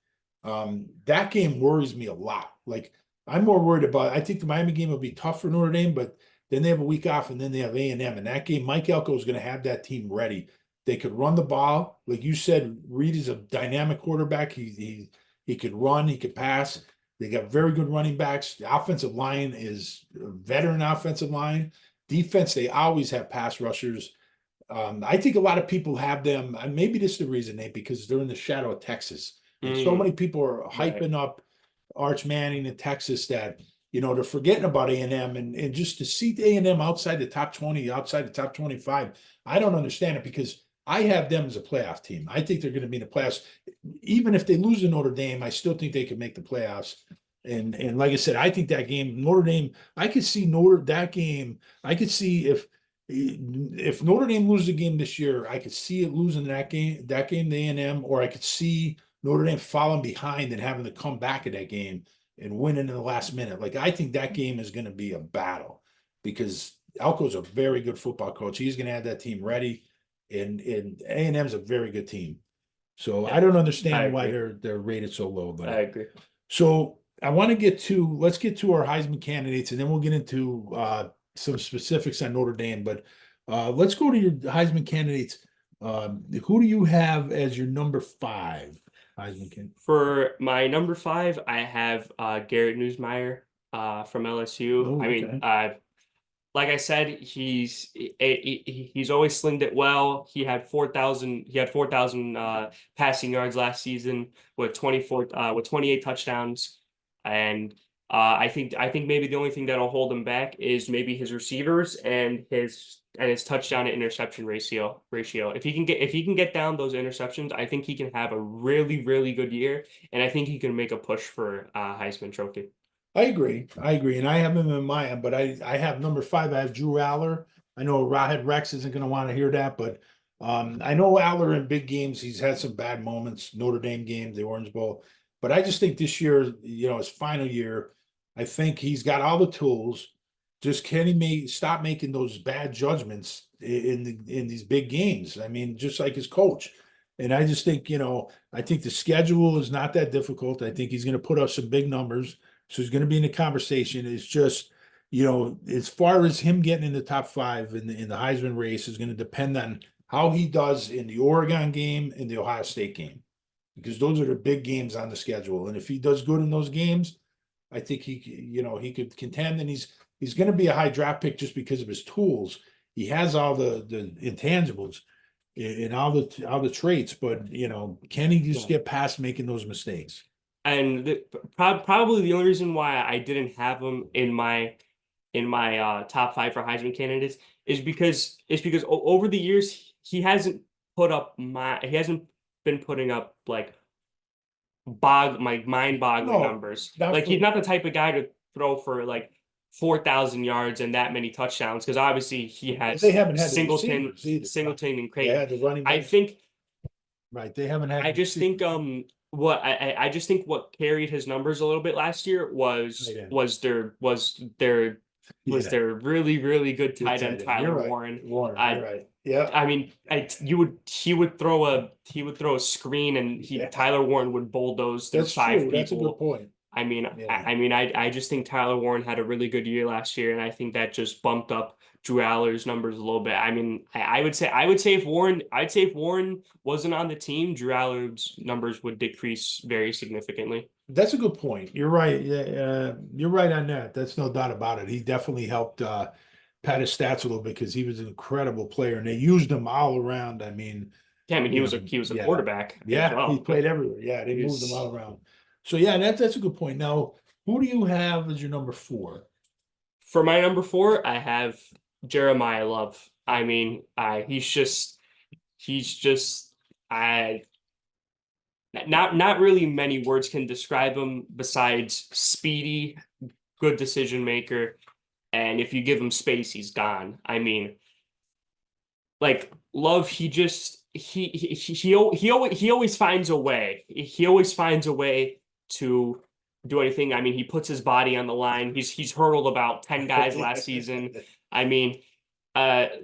That game worries me a lot. Like I'm more worried about. I think the Miami game will be tough for Notre Dame, but then they have a week off, and then they have A&M. And that game, Mike Elko is going to have that team ready. They could run the ball, like you said. Reed is a dynamic quarterback. He could run. He could pass. They got very good running backs. The offensive line is a veteran offensive line. Defense, they always have pass rushers. I think a lot of people have them, and maybe this is the reason, Nate, because they're in the shadow of Texas. And so many people are hyping up Arch Manning in Texas that, you know, they're forgetting about A&M and just to see A&M outside the top 20, outside the top 25, I don't understand it because I have them as a playoff team. I think they're going to be in the playoffs. Even if they lose to Notre Dame, I still think they can make the playoffs. And like I said, I think that game, Notre Dame, I could see that game. I could see if Notre Dame loses a game this year, I could see it losing that game to A&M, or I could see Notre Dame falling behind and having to come back at that game and winning in the last minute. Like I think that game is going to be a battle because Elko's a very good football coach. He's going to have that team ready, and A&M's a very good team. So I don't understand why they're rated so low. But I agree. So I want to let's get to our Heisman candidates, and then we'll get into some specifics on Notre Dame. But let's go to your Heisman candidates. Who do you have as your number 5 Heisman candidate? For my number 5, I have Garrett Newsmeyer from LSU. Oh, I mean, like I said, he's always slinged it well. He had 4,000 passing yards last season with 28 touchdowns. And I think maybe the only thing that'll hold him back is maybe his receivers and his touchdown to interception ratio. If he can get down those interceptions, I think he can have a really, really good year, and I think he can make a push for Heisman Trophy. I agree. And I have him in mind, but I have number 5. I have Drew Aller. I know Rawhead Rex isn't going to want to hear that, but I know Aller in big games, he's had some bad moments, Notre Dame game, the Orange Bowl. But I just think this year, you know, his final year, I think he's got all the tools. Just can he stop making those bad judgments in these big games? I mean, just like his coach. And I just think, you know, I think the schedule is not that difficult. I think he's going to put up some big numbers. So he's going to be in the conversation. It's just, you know, as far as him getting in the top 5 in the Heisman race is going to depend on how he does in the Oregon game and the Ohio State game, because those are the big games on the schedule. And if he does good in those games, I think he could contend, and he's going to be a high draft pick just because of his tools. He has all the intangibles and all the traits, but you know, can he just get past making those mistakes? and probably the only reason why I didn't have him in my top five for Heisman candidates is because over the years he hasn't been putting up like mind-boggling No, numbers. not Like he's for not the type of guy to throw for like 4,000 yards and that many touchdowns because obviously he well, they has haven't had the receivers either, right? Singleton and They Creighton. had the running I back, think right? They haven't had I the just think receivers. I just think what carried his numbers a little bit last year Tight end. was Yeah, their really good good tight end tight end. You're Tyler right. Warren. Warren, you're right. Yeah, I mean, he would throw a screen and yeah, Tyler Warren would bulldoze through that's five true. That's a good people. point. I mean, Yeah. I just think Tyler Warren had a really good year last year, and I think that just bumped up Drew Aller's numbers a little bit. I mean, I would say if Warren wasn't on the team, Drew Aller's numbers would decrease very significantly. That's a good point. You're right. Yeah, you're right on that. That's no doubt about it. He definitely helped pad his stats a little bit because he was an incredible player, and they used him all around. I mean, Yeah, I mean, you know, he was a yeah, quarterback as yeah, he well. played everywhere. Yeah, they He moved him was all around. So yeah, that's a good point. Now, who do you have as your number four? For my number four, I have Jeremiah Love. I mean, he's just I not really many words can describe him besides speedy, good decision maker, and if you give him space, he's gone. I mean, like Love, he always finds a way. He always finds a way to do anything. I mean, he puts his body on the line. He's hurdled about 10 guys last season. I mean,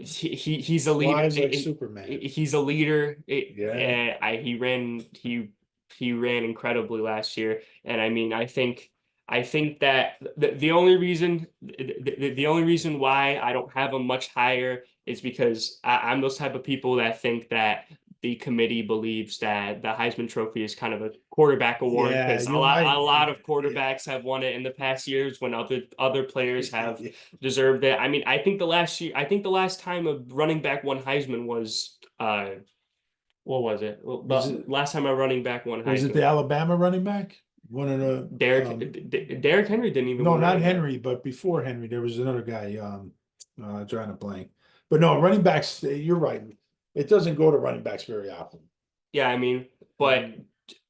he's a leader. Flies like Superman. He's a leader. Yeah. He ran incredibly last year, and I mean, I think that the only reason why I don't have him much higher is because I'm those type of people that think that the committee believes that the Heisman Trophy is kind of a quarterback award Yeah, because you might. a lot of Yeah. quarterbacks have won it in the past years when other players have deserved it. I mean, I think the last time a running back won Heisman was what was it? Well, Was the it last time a running back won was it the Heisman. Alabama running back? One of the Derrick Henry didn't even no, win not running back. Henry, but before Henry, there was another guy. Drawing a blank. But no, running backs, you're right. It doesn't go to running backs very often. Yeah, I mean, but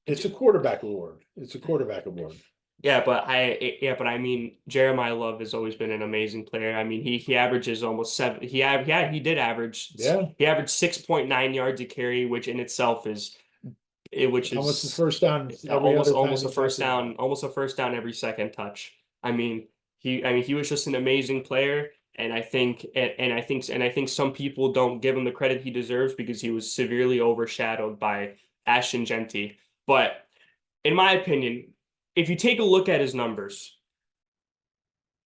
It's a quarterback award. It's a quarterback award. yeah, but I mean, Jeremiah Love has always been an amazing player. I mean, he averages almost seven. Yeah, he did average. Yeah. He averaged 6.9 yards a carry, which in itself is which Almost the is first down every other time almost he a first touched the ball. down, almost a first down every second touch. I mean, he was just an amazing player, and I think some people don't give him the credit he deserves because he was severely overshadowed by Ashton Genty. But in my opinion, if you take a look at his numbers,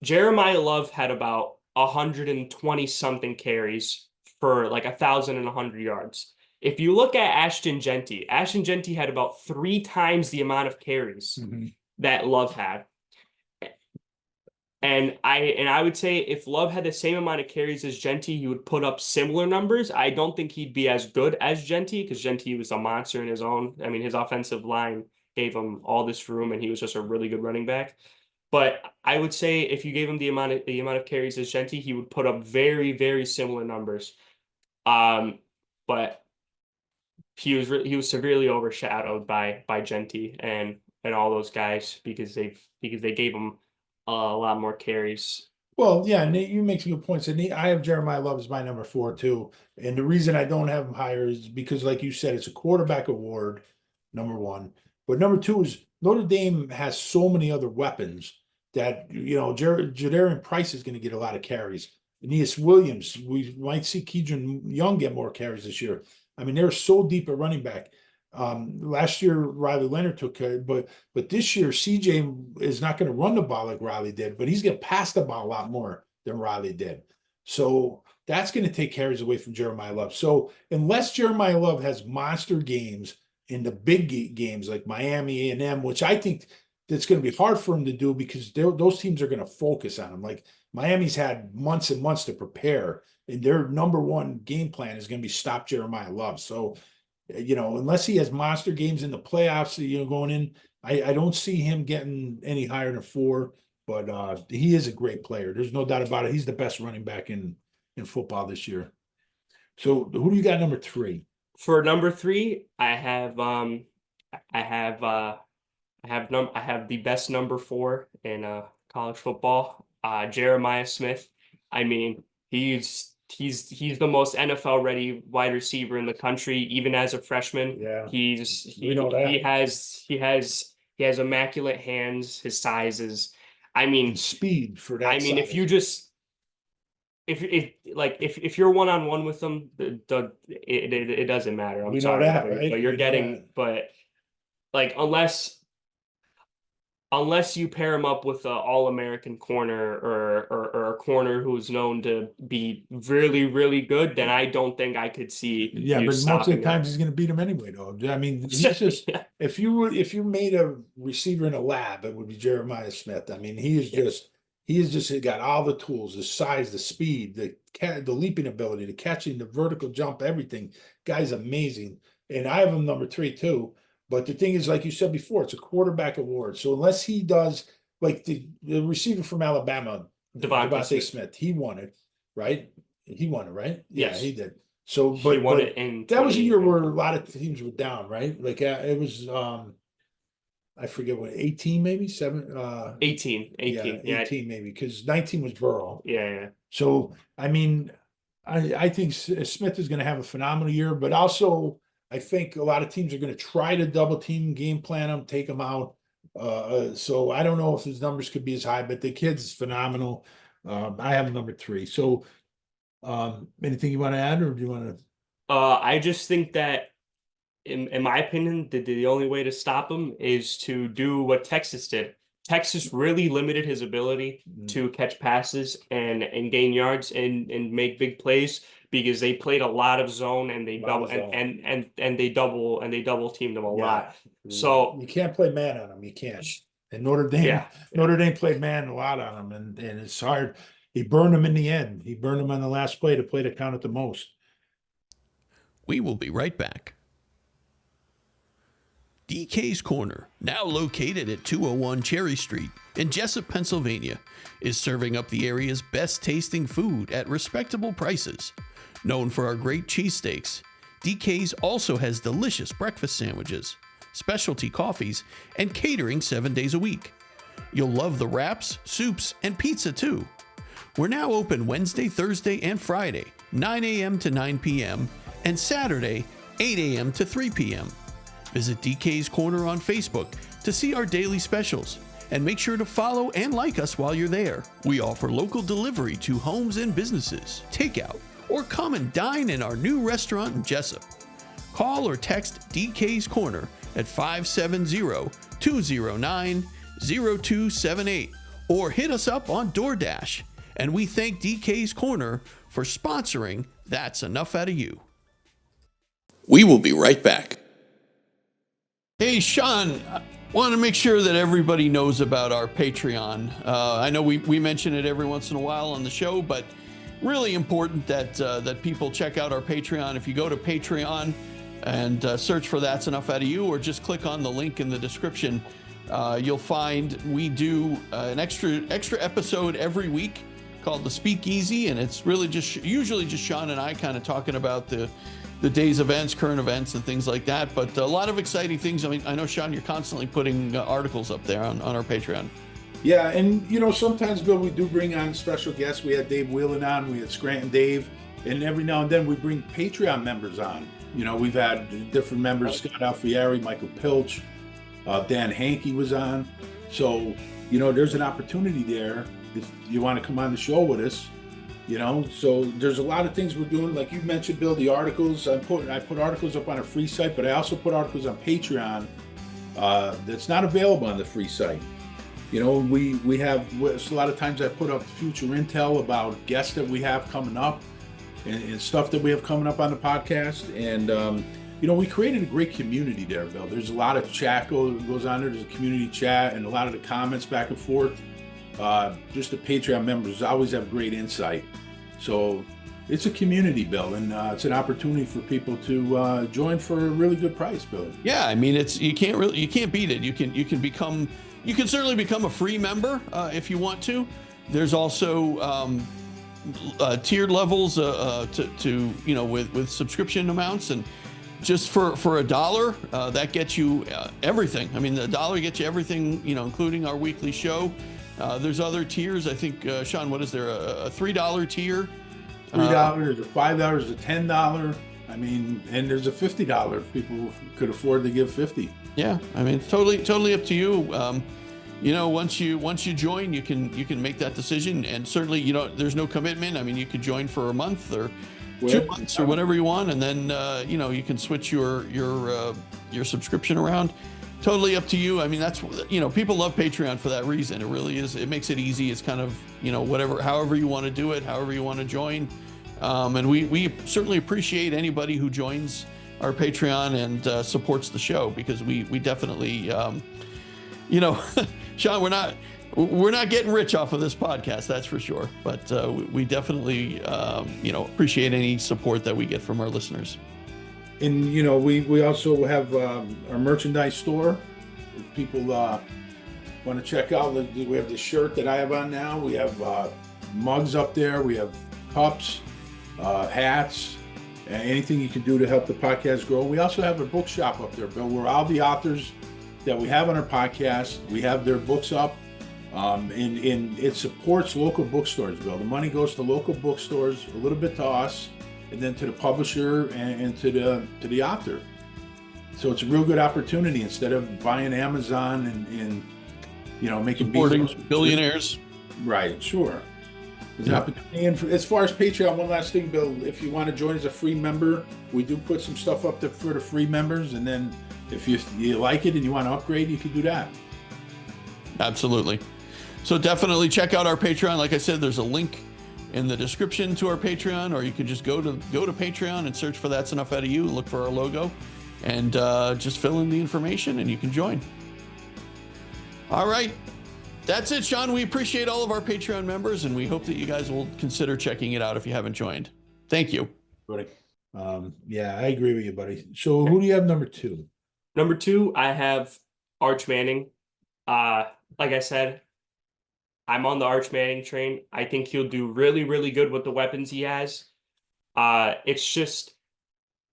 Jeremiah Love had about 120 something carries for like 1,100 yards. If you look at Ashton Genty had about three times the amount of carries Mhm. that Love had. And I would say if Love had the same amount of carries as Genty, he would put up similar numbers. I don't think he'd be as good as Genty because Genty was a monster in his own. I mean, his offensive line gave him all this room, and he was just a really good running back. But I would say if you gave him the amount of carries as Genty, he would put up very similar numbers. Um, but he was severely overshadowed by Genty and all those guys because they gave him a lot more carries. Well, yeah, Nate, you make some good points. And I have Jeremiah Love as my number four too. And the reason I don't have him higher is because, like you said, it's a quarterback award, number one. But number two is Notre Dame has so many other weapons that Jadarian Price is going to get a lot of carries. Aeneas Williams, we might see Keidron Young get more carries this year. I mean, they're so deep at running back. Last year Riley Leonard took care, but this year CJ is not going to run the ball like Riley did, but he's going to pass the ball a lot more than Riley did. So that's going to take carries away from Jeremiah Love. So unless Jeremiah Love has monster games in the big games like Miami A&M, which I think that's going to be hard for him to do because those teams are going to focus on him. Like Miami's had months and months to prepare, and their number one game plan is going to be stop Jeremiah Love. So unless he has monster games in the playoffs, going in, I don't see him getting any higher than 4. But he is a great player. There's no doubt about it. He's the best running back in football this year. So who do you got number 3? For number 3, I have the best number 4 in college football, Jeremiah Smith. I mean, he's the most NFL ready wide receiver in the country, even as a freshman. Yeah, He know that. he has immaculate hands. His size is, I mean, And speed for that. I mean, size. if you just if you're one-on-one with them, it doesn't matter. I'm We know sorry, that, right? but you're We know getting, that. but like unless you pair him up with an all-American corner or a corner who's known to be really, really good, then I don't think I could see Yeah, you but most of stopping the him. times he's going to beat him anyway, though. I mean, he's just Yeah. if you made a receiver in a lab, it would be Jeremiah Smith. I mean, he is just got all the tools, the size, the speed, the leaping ability, the catching, the vertical jump, everything. Guy's amazing, and I have him number 3 too. But the thing is, like you said before, it's a quarterback award. So unless he does, like the receiver from Alabama, Devontae Smith, he won it, right? He won it, right? Yeah, Yes. he did. So, He but won it in that was a 20 year where a lot of teams were down, right? Like it was, I forget what, 18 maybe 18 yeah, 18 maybe, because 19 was Burrow. yeah. So, I mean, I think Smith is going to have a phenomenal year, but also I think a lot of teams are going to try to double team, game plan him, take him out. So I don't know if his numbers could be as high, but the kid's phenomenal. I have him number 3. So, anything you want to add, or do you want to? I just think that in my opinion, the only way to stop him is to do what Texas did. Texas really limited his ability to catch passes and gain yards and make big plays because they played a lot of zone and they double and they double teamed him a lot. So you can't play man on him. You can't. And Notre Dame played man a lot on him, and it's hard. He burned him in the end. He burned him on the last play, the play that counted the most. We will be right back. DK's Corner, now located at 201 Cherry Street in Jessup, Pennsylvania, is serving up the area's best tasting food at respectable prices. Known for our great cheesesteaks, DK's also has delicious breakfast sandwiches, specialty coffees, and catering 7 days a week. You'll love the wraps, soups, and pizza too. We're now open Wednesday, Thursday, and Friday, 9 a.m. to 9 p.m., and Saturday, 8 a.m. to 3 p.m. Visit DK's Corner on Facebook to see our daily specials, and make sure to follow and like us while you're there. We offer local delivery to homes and businesses, takeout, or come and dine in our new restaurant in Jessup. Call or text DK's Corner at 570-209-0278 or hit us up on DoorDash. And we thank DK's Corner for sponsoring That's Enough Out of You. We will be right back. Hey, Sean, I want to make sure that everybody knows about our Patreon. I know we mention it every once in a while on the show, but really important that people check out our Patreon. If you go to Patreon and search for That's Enough Out of You, or just click on the link in the description, you'll find we do an extra episode every week called The Speakeasy, and it's really usually just Sean and I kind of talking about the day's events, current events, and things like that. But a lot of exciting things. I mean, I know, Sean, you're constantly putting articles up there on our Patreon. Yeah, and sometimes, Bill, we do bring on special guests. We had Dave Whelan on, we had Scranton Dave, and every now and then we bring Patreon members on. We've had different members, Scott Alfieri, Michael Pilch, Dan Hankey was on. So, there's an opportunity there if you want to come on the show with us. So there's a lot of things we're doing. Like you mentioned, Bill, the articles. I put articles up on a free site, but I also put articles on Patreon that's not available on the free site. We have a lot of times I put up future intel about guests that we have coming up and stuff that we have coming up on the podcast. And we created a great community there, Bill. There's a lot of chat goes on there. There's a community chat and a lot of the comments back and forth. Just the Patreon members always have great insight. So it's a community, Bill, and it's an opportunity for people to join for a really good price, Bill. Yeah, I mean, you can't beat it. You can certainly become a free member if you want to. There's also tiered levels to with subscription amounts, and just for $1 that gets you everything. I mean, the $1 gets you everything, including our weekly show. There's other tiers. I think, Sean, what is there? A $3 tier? $3, a $5, a $10. I mean, and there's a $50 if people could afford to give 50. Yeah, I mean, totally up to you. Once you join, you can make that decision, and certainly, there's no commitment. I mean, you could join for a month or 2 months or whatever you want, and then you can switch your subscription around. Totally up to you. I mean, that's people love Patreon for that reason. It really is. It makes it easy. It's kind of however you want to do it, however you want to join. And we certainly appreciate anybody who joins our Patreon and supports the show, because we definitely, Sean, we're not getting rich off of this podcast, that's for sure. But we definitely, appreciate any support that we get from our listeners. And we also have our merchandise store. If people want to check out, we have the shirt that I have on now. We have mugs up there. We have cups, hats, anything you can do to help the podcast grow. We also have a bookshop up there, Bill, where all the authors that we have on our podcast, we have their books up. And it supports local bookstores, Bill. The money goes to local bookstores, a little bit to us, and then to the publisher and to the author. So it's a real good opportunity instead of buying Amazon and making supporting billionaires. Right, sure. There's an opportunity. And as far as Patreon, one last thing, Bill, if you want to join as a free member, we do put some stuff up there for the free members, and then if you like it and you want to upgrade, you can do that. Absolutely. So definitely check out our Patreon. Like I said, there's a link in the description to our Patreon, or you can just go to Patreon and search for That's Enough Out of You, look for our logo, and just fill in the information and you can join. All right. That's it, Sean. We appreciate all of our Patreon members, and we hope that you guys will consider checking it out if you haven't joined. Thank you. Buddy. Yeah, I agree with you, buddy. So who do you have number 2? Number 2, I have Arch Manning. Like I said, I'm on the Arch Manning train. I think he'll do really, really good with the weapons he has. It's just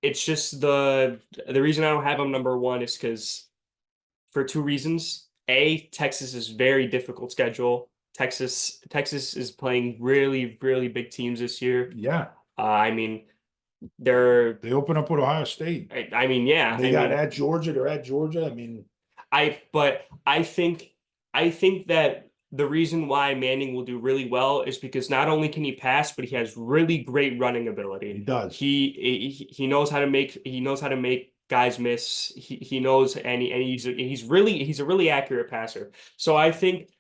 the reason I don't have him number 1 is because for 2 reasons. A, Texas is very difficult schedule. Texas is playing really, really big teams this year. Yeah. I mean, they open up with Ohio State. I mean, yeah. They got at Georgia. They're at Georgia. I mean, I think that the reason why Manning will do really well is because not only can he pass, but he has really great running ability. He does. He knows how to make guys miss. He knows, and he's a really accurate passer. So I think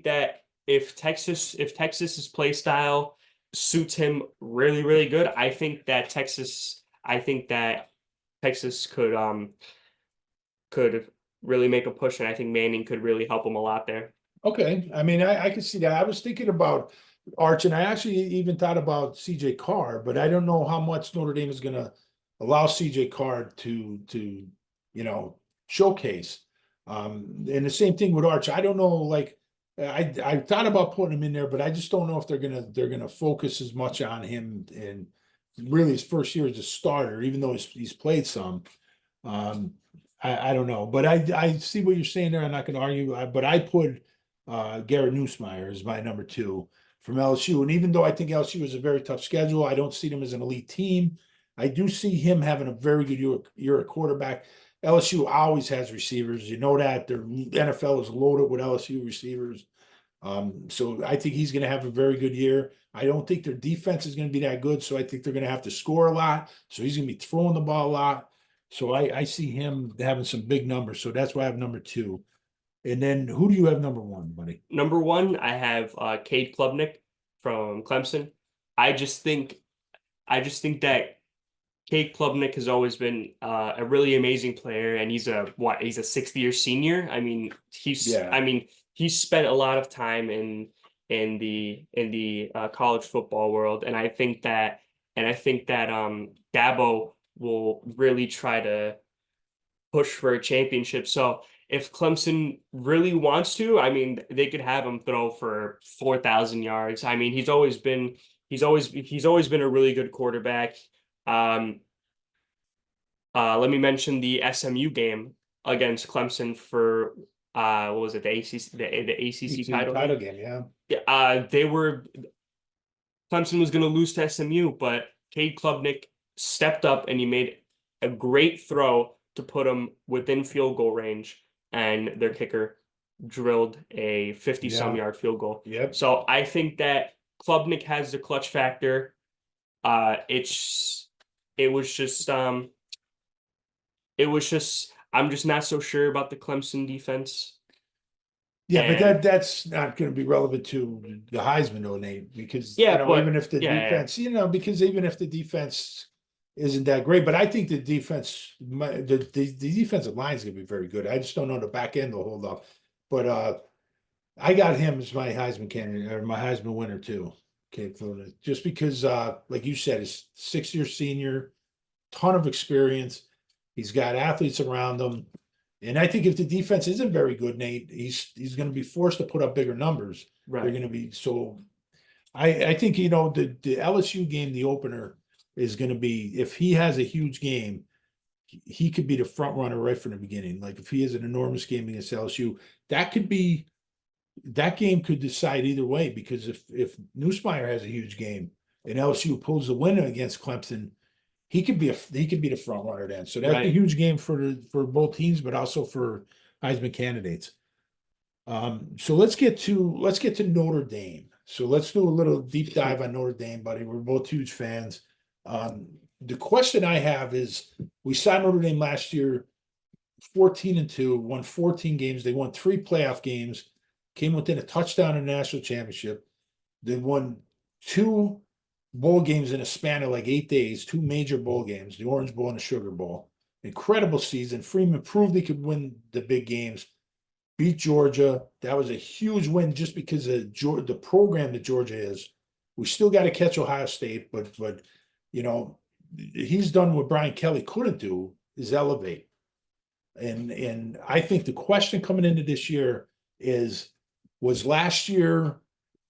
that if Texas's play style suits him really, really good, I think that Texas could really make a push, and I think Manning could really help him a lot there. Okay. I mean, I can see that. I was thinking about Arch, and I actually even thought about CJ Carr, but I don't know how much Notre Dame is going to allow CJ Carr to showcase. And the same thing with Arch. I don't know, like I thought about putting him in there, but I just don't know if they're gonna focus as much on him, and really his first year as a starter, even though he's played some. I don't know, but I see what you're saying there. I'm not gonna argue, but I put Garrett Nussmeier as my number 2 from LSU. And even though I think LSU is a very tough schedule, I don't see them as an elite team. I do see him having a very good year at quarterback. LSU always has receivers. You know that. Their NFL is loaded with LSU receivers. So I think he's going to have a very good year. I don't think their defense is going to be that good, so I think they're going to have to score a lot. So he's going to be throwing the ball a lot. So I see him having some big numbers. So that's why I have number 2. And then who do you have number 1, buddy? Number 1, I have Cade Klubnik from Clemson. I just think that Cade Klubnik has always been a really amazing player, and he's a 6th-year senior. I mean, he's spent a lot of time in in the college football world, and I think that Dabo will really try to push for a championship. So if Clemson really wants to, I mean, they could have him throw for 4,000 yards. I mean, he's always been a really good quarterback. Let me mention the SMU game against Clemson for what was it, the ACC title game? game, yeah. Yeah, Clemson was going to lose to SMU, but Cade Klubnik stepped up and he made a great throw to put him within field goal range, and their kicker drilled a 50-some yard field goal. Yep. So I think that Klubnik has the clutch factor. It was just I'm just not so sure about the Clemson defense. Yeah, but And- that's not going to be relevant to the Heisman, though, Nate, because Yeah, you know, but- even if the yeah, defense, you know, because even if the defense isn't that great, but I think the defense, the defensive line is going to be very good. I just don't know the back end will hold up, but I got him as my Heisman candidate or my Heisman winner too. Okay, just because, like you said, he's 6-year senior, ton of experience. He's got athletes around him. And I think if the defense isn't very good, Nate, he's going to be forced to put up bigger numbers. They're Right. going to be so. I think, you know, the LSU game, the opener, is going to be, if he has a huge game, he could be the front runner right from the beginning. Like if he has an enormous game against LSU, that game could decide either way, because if Nussmeier has a huge game and LSU pulls the winner against Clemson, he could be the front runner then. So that's a Right. huge game for both teams, but also for Heisman candidates. So let's get to Notre Dame. So let's do a little deep dive on Notre Dame, buddy. We're both huge fans. The question I have is, we saw Notre Dame last year, 14-2, won 14 games. They won 3 playoff games, came within a touchdown in the national championship. They won 2 bowl games in a span of like 8 days, 2 major bowl games, the Orange Bowl and the Sugar Bowl. Incredible season. Freeman proved he could win the big games, beat Georgia. That was a huge win just because of the program that Georgia is. We still got to catch Ohio State, but you know, he's done what Brian Kelly couldn't do, is elevate. And I think the question coming into this year is, was last year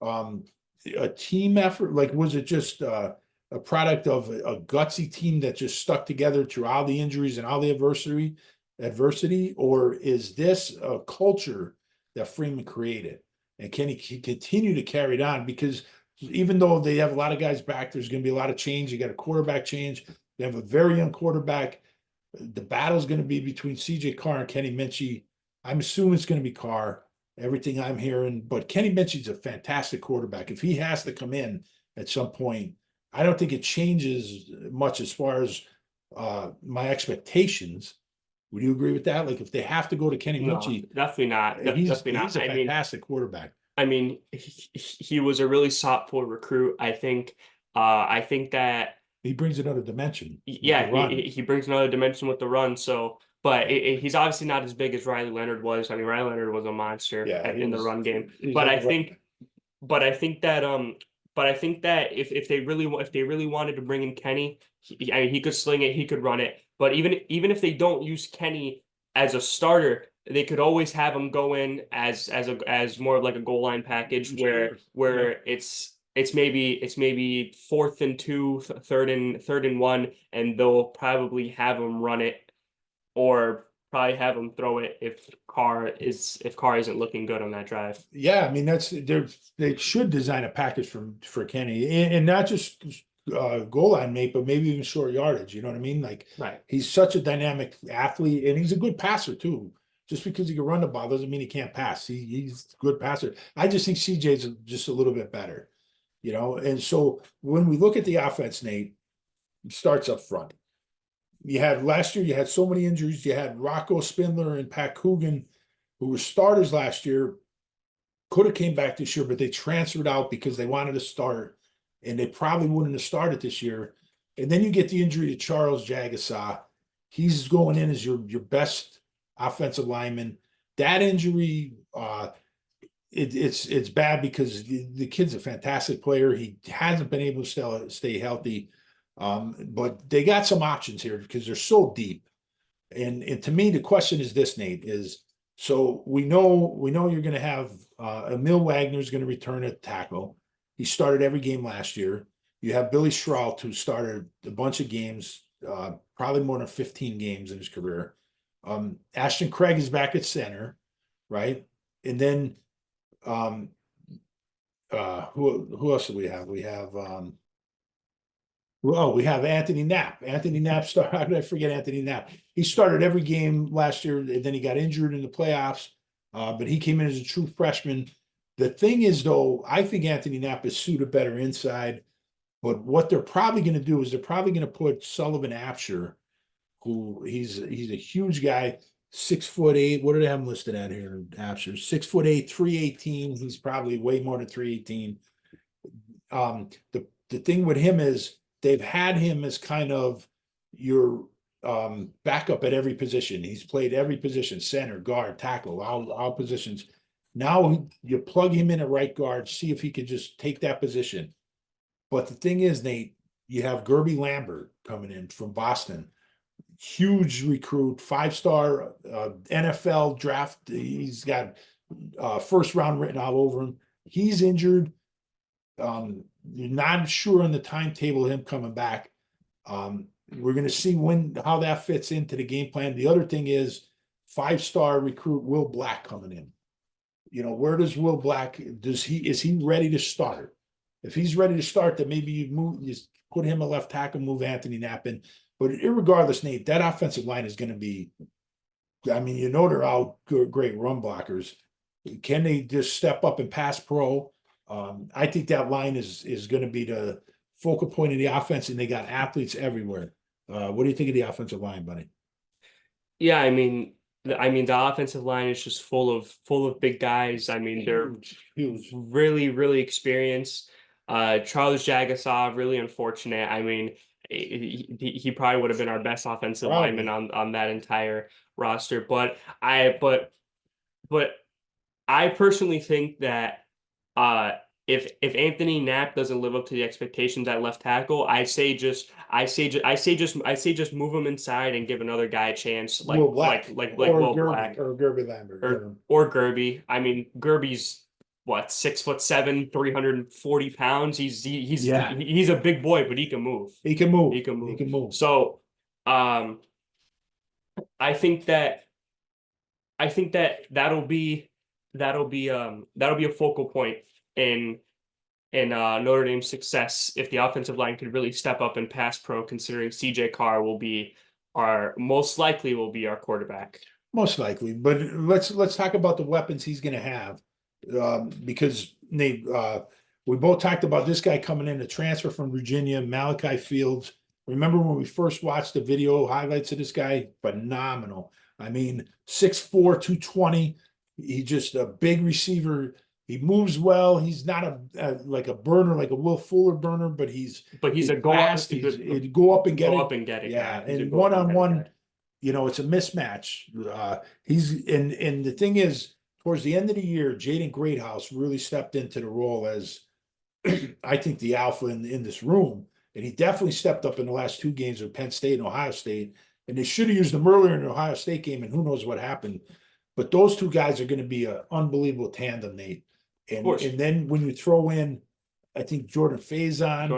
a team effort? Like, was it just a product of a gutsy team that just stuck together through all the injuries and all the adversity, or is this a culture that Freeman created? And can he continue to carry it on? Because even though they have a lot of guys back, there's going to be a lot of change. You got a quarterback change. They have a very young quarterback. The battle's going to be between CJ Carr and Kenny Minchie. I'm assuming it's going to be Carr, everything I'm hearing, but Kenny Minchie's a fantastic quarterback. If he has to come in at some point, I don't think it changes much as far as my expectations. Would you agree with that? Like, if they have to go to Kenny No, Minchie, definitely not. he's Definitely not. a fantastic quarterback. I mean, he was a really sought for recruit. I think that He brings another dimension. yeah, he brings another dimension with the run. So, but he's obviously not as big as Riley Leonard was. I mean, Riley Leonard was a monster in the run game. But I think that if they really wanted to bring in Kenny, he could sling it, he could run it. But even if they don't use Kenny as a starter, they could always have him go in as more of like a goal line package where it's maybe 4th and 2, 3rd and 1, and they'll probably have him run it, or probably have him throw it if Carr isn't looking good on that drive. Yeah, I mean, they should design a package for Kenny, and not just goal line mate, but maybe even short yardage. You know what I mean? Like, Right. he's such a dynamic athlete, and he's a good passer too. Just because he can run the ball doesn't mean he can't pass. He's a good passer. I just think CJ's just a little bit better, you know. And so when we look at the offense, Nate, it starts up front. Last year, you had so many injuries. You had Rocco Spindler and Pat Coogan, who were starters last year, could have came back this year, but they transferred out because they wanted to start, and they probably wouldn't have started this year. And then you get the injury to Charles Jagasaw. He's going in as your best offensive lineman. That injury, it's bad because the kid's a fantastic player. He hasn't been able to stay healthy. But they got some options here because they're so deep. And to me, the question is this, Nate, is so we know you're going to have Emil Wagner's going to return at tackle. He started every game last year. You have Billy Schrault, who started a bunch of games, probably more than 15 games in his career. Ashton Craig is back at center, right? And then who else do we have? We have we have Anthony Knapp. Anthony Knapp started. How did I forget Anthony Knapp? He started every game last year, and then he got injured in the playoffs. But he came in as a true freshman. The thing is, though, I think Anthony Knapp is suited better inside. But what they're probably going to do is they're probably going to put Sullivan Apsher, who he's a huge guy, 6'8". What did I have him listed at here? Apsher, 6'8", 318. He's probably way more than 318. The thing with him is they've had him as kind of your backup at every position. He's played every position: center, guard, tackle, all positions. Now you plug him in at right guard, see if he can just take that position. But the thing is, Nate, you have Gerby Lambert coming in from Boston. Huge recruit, 5-star NFL draft. He's got first round written all over him. He's injured. You're not sure on the timetable of him coming back. We're going to see how that fits into the game plan. The other thing is 5-star recruit Will Black coming in. Where does Will Black, is he ready to start? If he's ready to start, then maybe you put him a left tackle, move Anthony Knapp in. But irregardless, Nate, that offensive line is going to be, they're all great run blockers. Can they just step up and pass pro? I think that line is going to be the focal point of the offense, and they got athletes everywhere. What do you think of the offensive line, buddy? Yeah, the offensive line is just full of big guys. They're huge. Really, really experienced. Charles Jagasaw, really unfortunate. He probably would have been our best offensive lineman on that entire roster. But I personally think that if Anthony Knapp doesn't live up to the expectations at left tackle, I say just move him inside and give another guy a chance, like Will Black or Gerby Lambert or Gerby. Gerby's what, 6'7", 340 pounds. He's a big boy, but he can move. He can move. So, I think that'll be a focal point in Notre Dame's success if the offensive line could really step up and pass pro, considering CJ Carr most likely will be our quarterback. Most likely, but let's talk about the weapons he's going to have, because Nate, we both talked about this guy coming in, a transfer from Virginia, Malachi Fields. Remember when we first watched the video highlights of this guy? Phenomenal. 6'4", 220. He's just a big receiver. He moves well. He's not a burner, like a Will Fuller burner, but he's a fast. He'd go up and get it. Yeah, and one-on-one, it's a mismatch. And the thing is, towards the end of the year, Jaden Greathouse really stepped into the role as I think the alpha in this room, and he definitely stepped up in the last 2 games of Penn State and Ohio State. And they should have used him earlier in the Ohio State game, and who knows what happened. But those 2 guys are going to be an unbelievable tandem, Nate. And then when you throw in, I think Jordan Faison,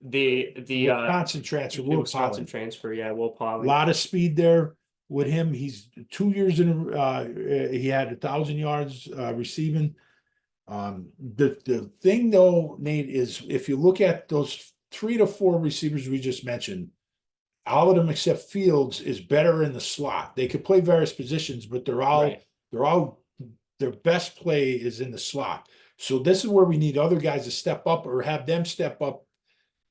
the Wisconsin transfer, Will Pauley. A lot of speed there with him. He's 2 years in. He had 1,000 yards receiving. The thing though, Nate, is if you look at those 3 to 4 receivers we just mentioned, all of them except Fields is better in the slot. They could play various positions, but they're all their best play is in the slot. So this is where we need other guys to step up or have them step up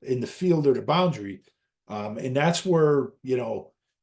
in the field or the boundary. And that's where,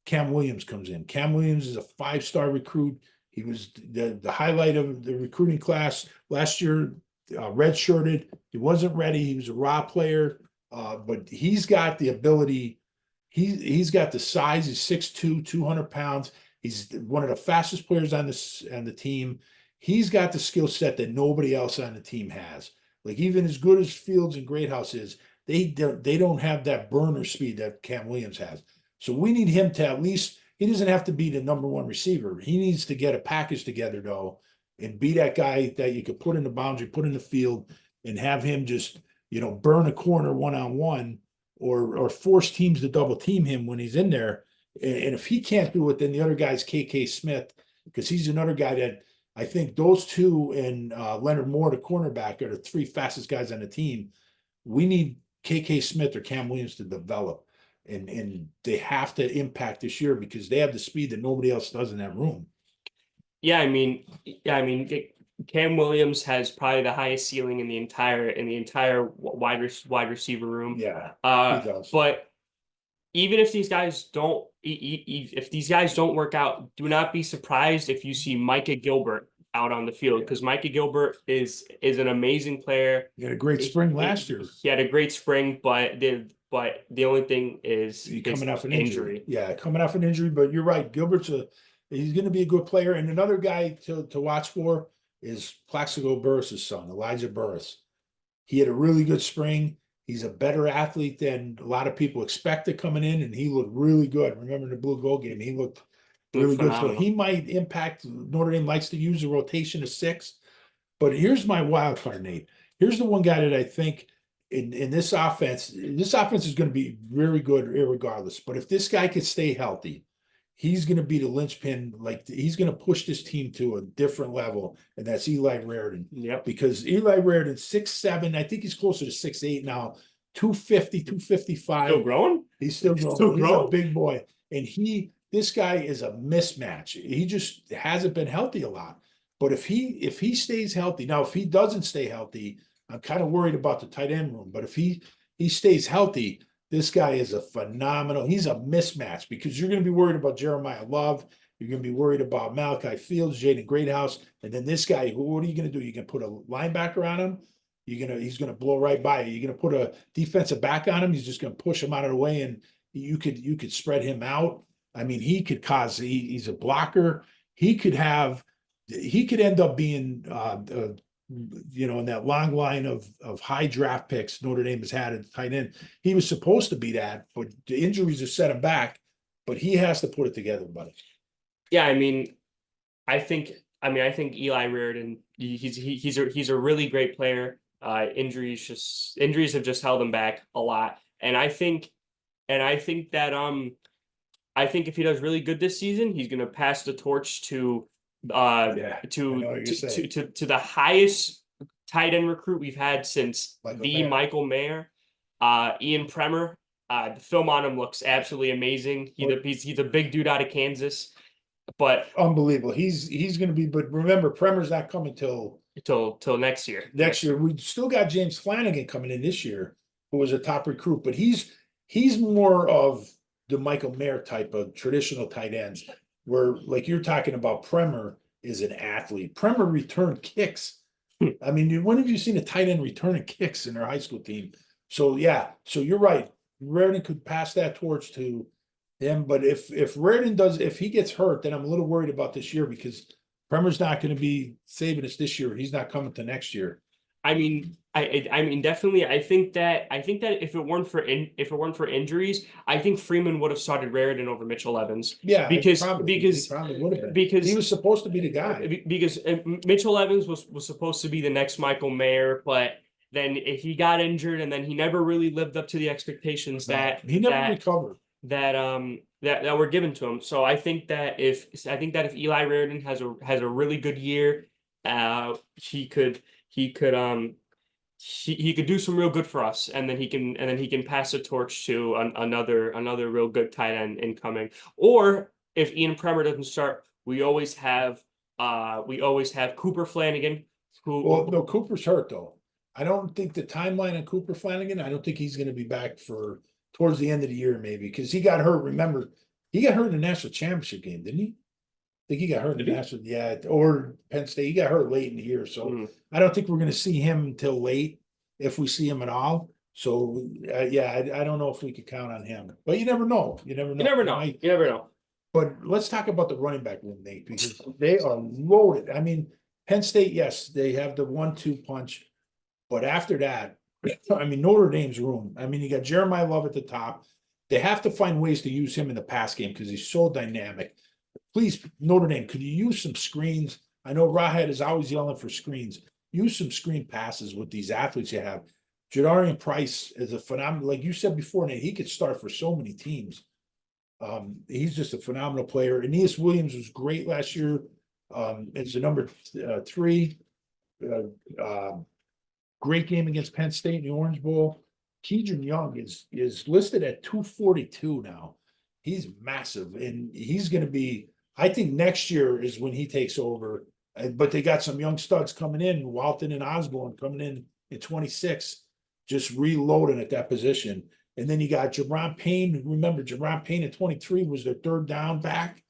Cam Williams comes in. Cam Williams is a 5-star recruit. He was the highlight of the recruiting class last year, redshirted. He wasn't ready. He was a raw player, but he's got the ability. He's got the size. He's 6'2", 200 pounds. He's one of the fastest players on the team. he's got the skill set that nobody else on the team has. Like even as good as Fields and Greathouse is, they don't have that burner speed that Cam Williams has. So we need him to at least, he doesn't have to be the number one receiver. He needs to get a package together though, and be that guy that you could put in the boundary, put in the field, and have him just, burn a corner one-on-one or force teams to double team him when he's in there. And if he can't do it, then the other guy's KK Smith, because he's another guy that I think those two and Leonard Moore, the cornerback, are the three fastest guys on the team. We need KK Smith or Cam Williams to develop. And they have to impact this year because they have the speed that nobody else does in that room. Yeah, I mean, Cam Williams has probably the highest ceiling in the entire wide receiver room. Yeah, he does. But even if these guys don't, if these guys don't work out, do not be surprised if you see Micah Gilbert out on the field, because Micah Gilbert is an amazing player. He had a great spring last year. He had a great spring, but the only thing is He's coming off an injury. Yeah, coming off an injury. But you're right, he's going to be a good player. And another guy to watch for is Plaxico Burress' son, Elijah Burress. He had a really good spring. He's a better athlete than a lot of people expected coming in, and he looked really good. Remember the blue gold game? He looked really good. So he might impact. Notre Dame likes to use a rotation of 6. But here's my wild card, Nate. Here's the one guy that I think in this offense is going to be very good irregardless. But if this guy could stay healthy, he's going to be the linchpin. Like he's going to push this team to a different level, and that's Eli Raridan. Yep. Because Eli Raridan, 6'7", I think he's closer to 6'8" now, 250, 255. Still growing? He's still growing. He's a big boy. And this guy is a mismatch. He just hasn't been healthy a lot. But if he stays healthy, now if he doesn't stay healthy, I'm kind of worried about the tight end room. But if he stays healthy, this guy is a phenomenal. He's a mismatch because you're going to be worried about Jeremiah Love. You're going to be worried about Malachi Fields, Jaden Greathouse, and then this guy. What are you going to do? You're going to put a linebacker on him. He's going to blow right by you. You're going to put a defensive back on him. He's just going to push him out of the way, and you could spread him out. I mean, he could cause. He's a blocker. He could end up being in that long line of high draft picks Notre Dame has had at tight end. He was supposed to be that, but the injuries have set him back. But he has to put it together, buddy. Yeah, I think Eli Raridan, he's a really great player. Injuries have just held him back a lot. And I think that if he does really good this season, he's gonna pass the torch to the highest tight end recruit we've had since Michael Mayer. Ian Premer. The film on him looks absolutely amazing. He's a big dude out of Kansas, but unbelievable. He's going to be. But remember, Premer's not coming till next year. Next year, we still got James Flanagan coming in this year, who was a top recruit. But he's more of the Michael Mayer type of traditional tight ends, where like you're talking about. Premer is an athlete. Premer returned kicks. I mean, when have you seen a tight end returning kicks in their high school team? So yeah, so you're right. Raridan could pass that torch to him, but if Raridan if he gets hurt, then I'm a little worried about this year because Premer's not going to be saving us this year. He's not coming to next year. I mean, definitely. I think that if it weren't for injuries, I think Freeman would have started Raridan over Mitchell Evans. Yeah, because he probably would have been. Because he was supposed to be the guy. Because Mitchell Evans was supposed to be the next Michael Mayer, but then he got injured, and then he never really lived up to the expectations that he never recovered. That were given to him. So I think that if Eli Raridan has a really good year, he could do some real good for us, and then he can pass the torch to another real good tight end incoming. Or if Ian Premer doesn't start, we always have Cooper Flanagan. No, Cooper's hurt though. I don't think the timeline on Cooper Flanagan. I don't think he's going to be back for towards the end of the year, maybe because he got hurt. Remember, he got hurt in the national championship game, didn't he? I think he got hurt in the national, or Penn State. He got hurt late in the year, so I don't think we're going to see him until late, if we see him at all. So I don't know if we could count on him, but you never know. You never know. But let's talk about the running back room, Nate, because they are loaded. I mean, Penn State, yes, they have the 1-2 punch, but after that, I mean, Notre Dame's room. I mean, you got Jeremiah Love at the top. They have to find ways to use him in the pass game because he's so dynamic. Please, Notre Dame, could you use some screens? I know Rahed is always yelling for screens. Use some screen passes with these athletes you have. Jadarian Price is a phenomenal, like you said before, Nate, he could start for so many teams. He's just a phenomenal player. Aeneas Williams was great last year. It's the number 3. Great game against Penn State in the Orange Bowl. Keegan Young is listed at 242 now. He's massive, and he's going to be. I think next year is when he takes over. But they got some young studs coming in, Walton and Osborne coming in 26, just reloading at that position. And then you got Jabron Payne. Remember, Jabron Payne at 23 was their third down back.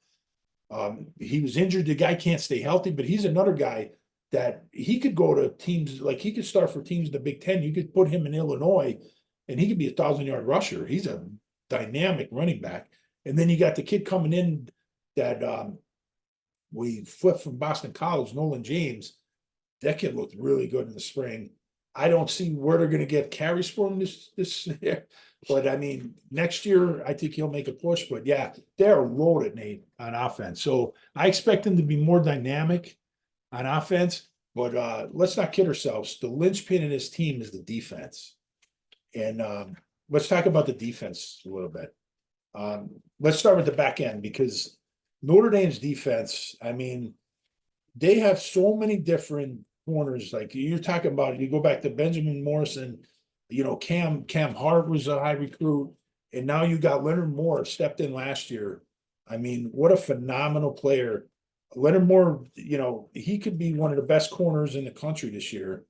He was injured. The guy can't stay healthy, but he's another guy that he could go to teams, like he could start for teams in the Big Ten. You could put him in Illinois, and he could be a 1,000-yard rusher. He's a dynamic running back. And then you got the kid coming in that we flipped from Boston College, Nolan James. That kid looked really good in the spring. I don't see where they're going to get carries for him this year. But I mean, next year, I think he'll make a push. But yeah, they're loaded, Nate, on offense. So I expect them to be more dynamic on offense. But let's not kid ourselves. The linchpin in this team is the defense. And let's talk about the defense a little bit. Let's start with the back end because Notre Dame's defense, I mean, they have so many different corners. Like you're talking about, you go back to Benjamin Morrison, you know, Cam Hart was a high recruit, and now you got Leonard Moore stepped in last year. I mean, what a phenomenal player. Leonard Moore, you know, he could be one of the best corners in the country this year.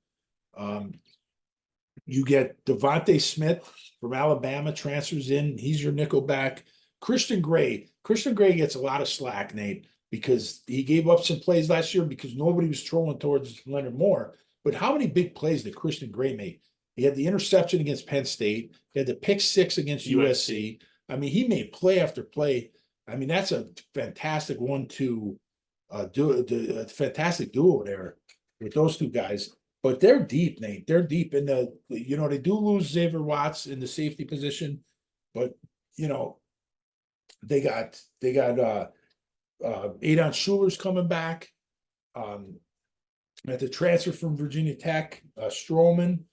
You get Devontae Smith from Alabama, transfers in. He's your nickel back. Christian Gray gets a lot of slack, Nate, because he gave up some plays last year because nobody was throwing towards Leonard Moore. But how many big plays did Christian Gray make? He had the interception against Penn State. He had the pick 6 against USC. I mean, he made play after play. I mean, that's a fantastic 1-2 fantastic duo there with those two guys. But they're deep, Nate. They're deep in the, you know, they do lose Xavier Watts in the safety position, but you know, they got Adon Schuler's coming back. At the transfer from Virginia Tech, Stroman.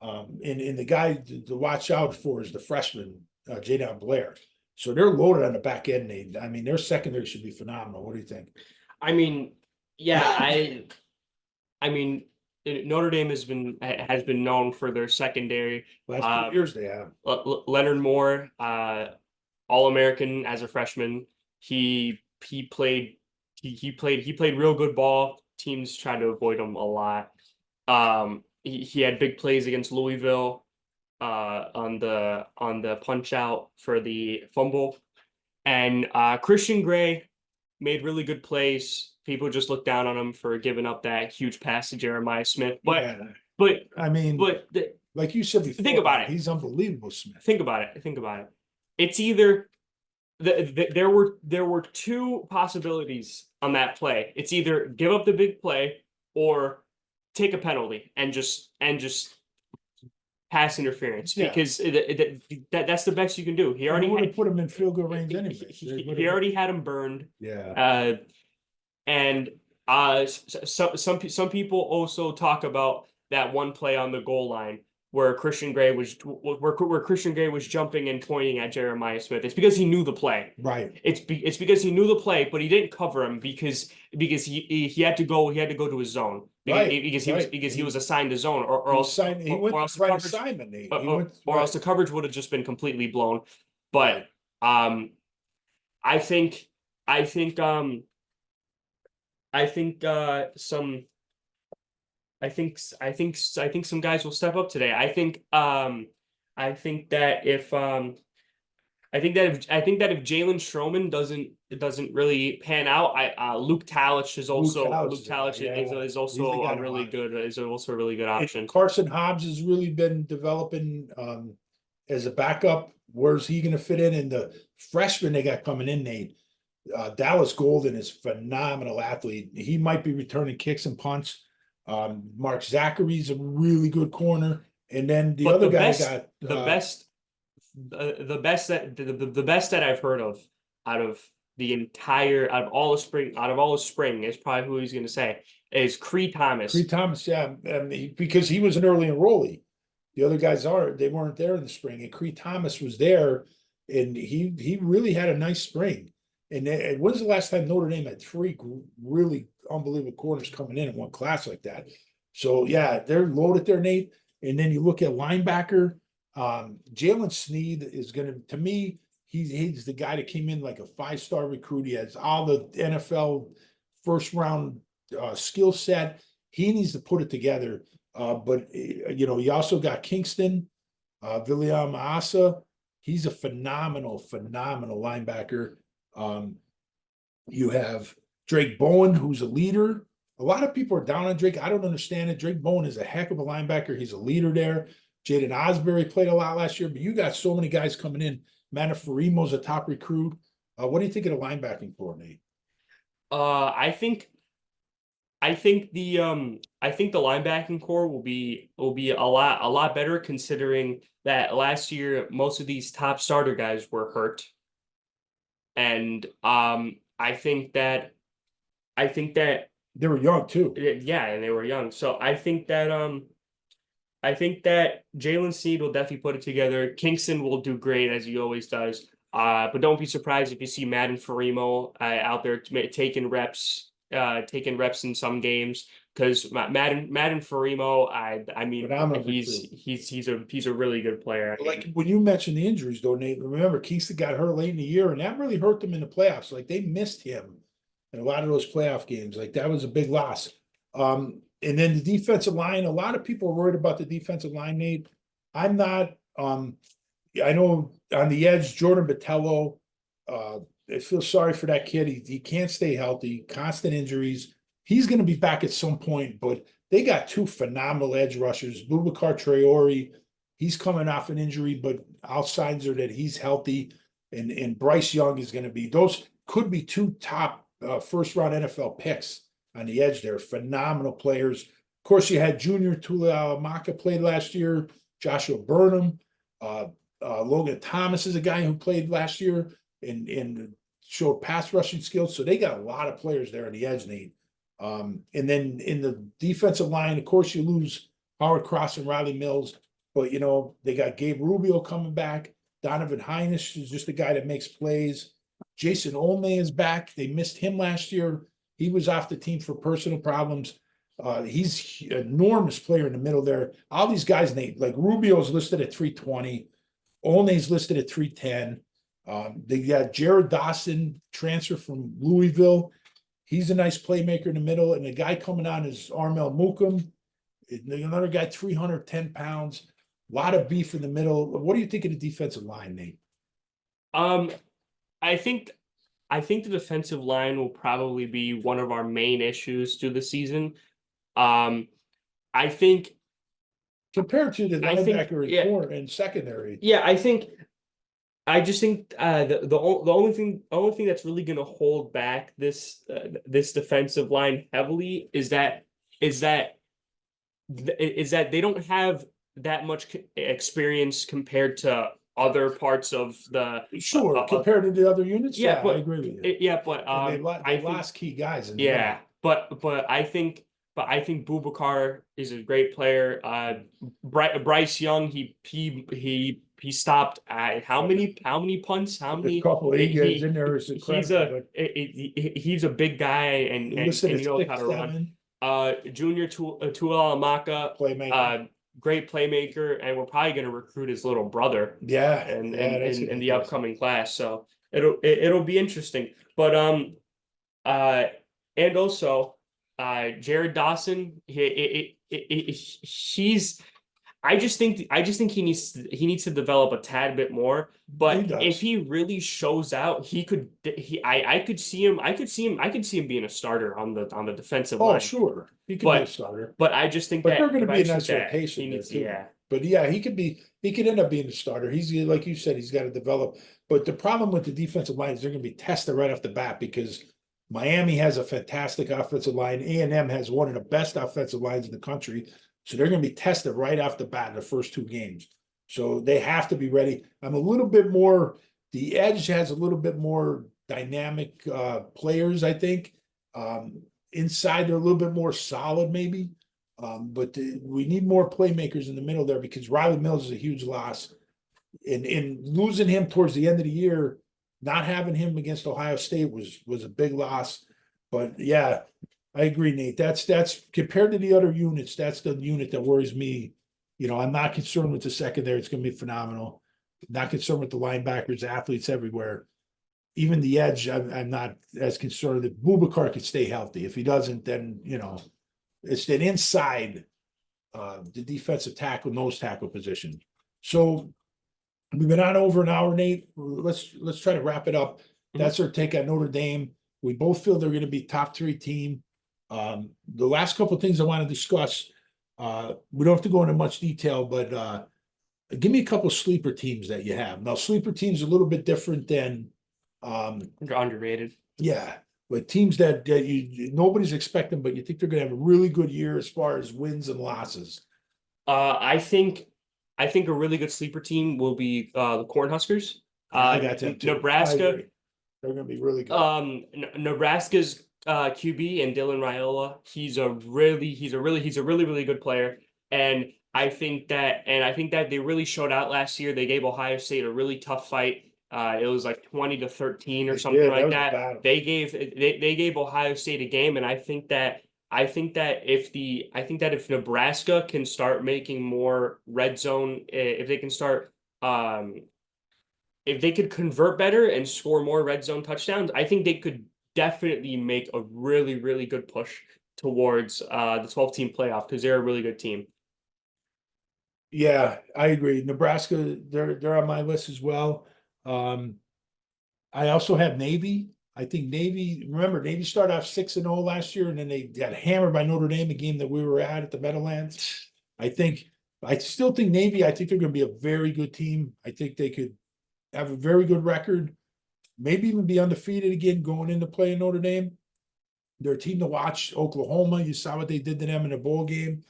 And the guy to watch out for is the freshman, Jadon Blair. So they're loaded on the back end, Nate. I mean, their secondary should be phenomenal. What do you think? I mean, yeah, I mean, Notre Dame has been known for their secondary. Last 2 years they have. Leonard Moore, All-American as a freshman. He played real good ball. Teams tried to avoid him a lot. He had big plays against Louisville on the punch out for the fumble. And Christian Gray made really good plays. People just look down on him for giving up that huge pass to Jeremiah Smith. But I mean, like you said before, think about it. He's unbelievable, Smith. Think about it. It's either there were 2 possibilities on that play. It's either give up the big play or take a penalty and just pass interference, because that's the best you can do. He already would put him in field goal range anyway. He already had him burned. Yeah. And some people also talk about that one play on the goal line where Christian Gray was jumping and pointing at Jeremiah Smith. It's because he knew the play. Right. It's because he knew the play, but he didn't cover him because he had to go to his zone. Because he was assigned a zone, or else he went or else right coverage, assignment, Nate. or else the coverage would have just been completely blown. But I think some guys will step up today. I think that if Jalen Stroman doesn't really pan out, Luke Talich is also a really good option. And Carson Hobbs has really been developing as a backup. Where's he going to fit in? And the freshman they got coming in, Nate, Dallas Golden is phenomenal athlete. He might be returning kicks and punts. Mark Zachary's a really good corner. And then the But other the guy best, got the best that I've heard of out of out of all of spring is probably who he's going to say is Cree Thomas. Cree Thomas, yeah, because he was an early enrollee. The other guys they weren't there in the spring, and Cree Thomas was there, and he really had a nice spring. And when's the last time Notre Dame had three really unbelievable corners coming in one class like that? So yeah, they're loaded there, Nate. And then you look at linebacker, Jalen Sneed is to me, he's the guy that came in like a 5-star recruit. He has all the NFL first round skill set. He needs to put it together. But you also got Kingston, William Asa. He's a phenomenal linebacker. You have Drake Bowen, who's a leader. A lot of people are down on Drake. I don't understand it. Drake Bowen is a heck of a linebacker. He's a leader there. Jaden Osbury played a lot last year, but you got so many guys coming in. Maniferimo's a top recruit. What do you think of the linebacking core, Nate? I think the linebacking core will be a lot better considering that last year most of these top starter guys were hurt. And I think that They were young too. yeah, and they were young. So I think that Jalen Sneed will definitely put it together. Kingston will do great as he always does. But don't be surprised if you see Madden Farimo out there taking reps in some games because Madden Farimo, I mean, he's a really good player. Like when you mentioned the injuries, though, Nate, remember Kingston got hurt late in the year, and that really hurt them in the playoffs. Like they missed him in a lot of those playoff games. Like that was a big loss. And then the defensive line, a lot of people are worried about the defensive line, Nate. I'm not. I know on the edge, Jordan Botello, I feel sorry for that kid. He can't stay healthy, constant injuries. He's going to be back at some point, but they got two phenomenal edge rushers. Boubacar Traore, he's coming off an injury, but all signs are that he's healthy. And Bryce Young is going to be, those could be two top first round NFL picks on the edge there. Phenomenal players. Of course, you had Junior Tuihalamaka played last year, Joshua Burnham. Logan Thomas is a guy who played last year and showed pass rushing skills. So they got a lot of players there on the edge, Nate. And then in the defensive line, of course, you lose Howard Cross and Riley Mills, but they got Gabe Rubio coming back. Donovan Heinisch is just a guy that makes plays. Jason Olney is back. They missed him last year. He was off the team for personal problems. He's an enormous player in the middle there. All these guys, Nate, like Rubio's listed at 320. Olney's listed at 310. They got Jared Dawson, transfer from Louisville. He's a nice playmaker in the middle. And the guy coming on is Armel Mukum. Another guy, 310 pounds. A lot of beef in the middle. What do you think of the defensive line, Nate? I think the defensive line will probably be one of our main issues through the season. I think compared to the linebacker and secondary. Yeah, I just think the only thing that's really going to hold back this defensive line heavily is that they don't have that much experience compared to other parts of the compared to the other units. Yeah, but I agree with you. But they lost key guys. But I think Boubacar is a great player. Bryce Young, he stopped how many punts? How many? A couple he gets in there is incredible. He's a big guy and he knows how to run. Junior Tuihalamaka, playmaker. Great playmaker, and we're probably going to recruit his little brother. In the upcoming class, so it'll be interesting. But and also Jared Dawson, he's. I just think he needs to develop a tad bit more. But if he really shows out, I could see him being a starter on the defensive line. Oh, sure, he could be a starter. But I just think they're going to be a nice rotation. But yeah, he could end up being the starter. He's like you said, he's got to develop. But the problem with the defensive line is they're going to be tested right off the bat because Miami has a fantastic offensive line. A&M has one of the best offensive lines in the country. So they're going to be tested right off the bat in the first 2 games. So they have to be ready. I'm a little bit more, the Edge has a little bit more dynamic players, I think. Inside, they're a little bit more solid, maybe. But we need more playmakers in the middle there because Riley Mills is a huge loss. And losing him towards the end of the year, not having him against Ohio State was a big loss. But yeah, I agree, Nate. That's compared to the other units, that's the unit that worries me. I'm not concerned with the secondary. It's going to be phenomenal. Not concerned with the linebackers, athletes everywhere. Even the edge, I'm not as concerned that Boubacar could stay healthy. If he doesn't, then it's that inside the defensive tackle, nose tackle position. So we've been on over an hour, Nate. Let's try to wrap it up. That's our take on Notre Dame. We both feel they're going to be top 3 team. The last couple of things I want to discuss, we don't have to go into much detail, but give me a couple of sleeper teams that you have. Now, sleeper teams are a little bit different than They're underrated. yeah, but teams that nobody's expecting, but you think they're going to have a really good year as far as wins and losses. I think a really good sleeper team will be the Cornhuskers. I got them too. Nebraska. They're going to be really good. Nebraska's QB and Dylan Raiola. He's a really good player, and I think that they really showed out last year. They gave Ohio State a really tough fight. It was like 20-13 or something like that. They gave Ohio State a game, and I think that if Nebraska can start making more red zone, if they can start if they could convert better and score more red zone touchdowns, I think they could definitely make a really, really good push towards the 12-team playoff because they're a really good team. Yeah, I agree. Nebraska, they're on my list as well. I also have Navy. I think Navy started off 6-0 last year, and then they got hammered by Notre Dame, a game that we were at the Meadowlands. I still think Navy, I think they're going to be a very good team. I think they could have a very good record, maybe even be undefeated again going into playing Notre Dame. They're a team to watch. Oklahoma, you saw what they did to them in a bowl game.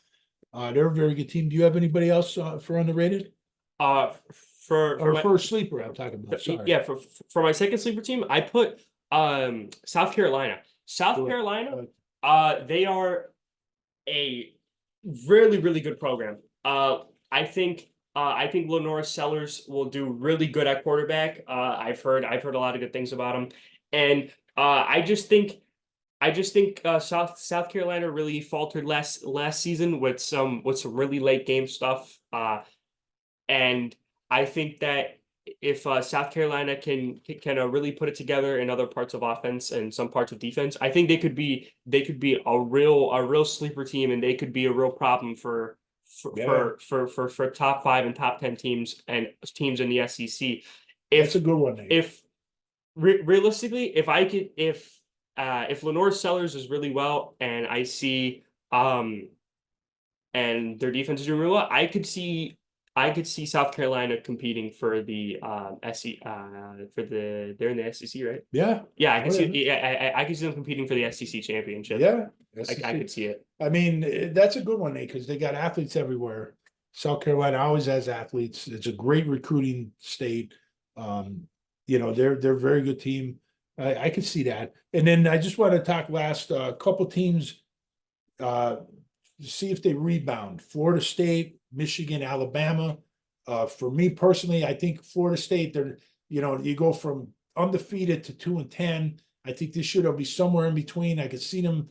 They're a very good team. Do you have anybody else for underrated? For a sleeper, I'm talking about. Sorry. Yeah, for my second sleeper team, I put South Carolina. Carolina, they are a really, really good program. I think Lenore Sellers will do really good at quarterback. I've heard a lot of good things about him, and I just think South Carolina really faltered last season with some really late game stuff. And I think that if South Carolina can really put it together in other parts of offense and some parts of defense, I think they could be a real sleeper team, and they could be a real problem for top 5 and top 10 teams and teams in the SEC. That's a good one, Nate. Realistically, if Lenore Sellers is really well, and I see and their defense is doing really well, I could see South Carolina competing for the SEC they're in the SEC, right? Yeah. Yeah, I could see them competing for the SEC championship. Yeah. I could see it. I mean, that's a good one, Nate, because they got athletes everywhere. South Carolina always has athletes. It's a great recruiting state. They're a very good team. I can see that. And then I just want to talk last couple teams, see if they rebound. Florida State, Michigan, Alabama. For me personally, I think Florida State, you go from undefeated to 2-10. I think this year they'll be somewhere in between. I could see them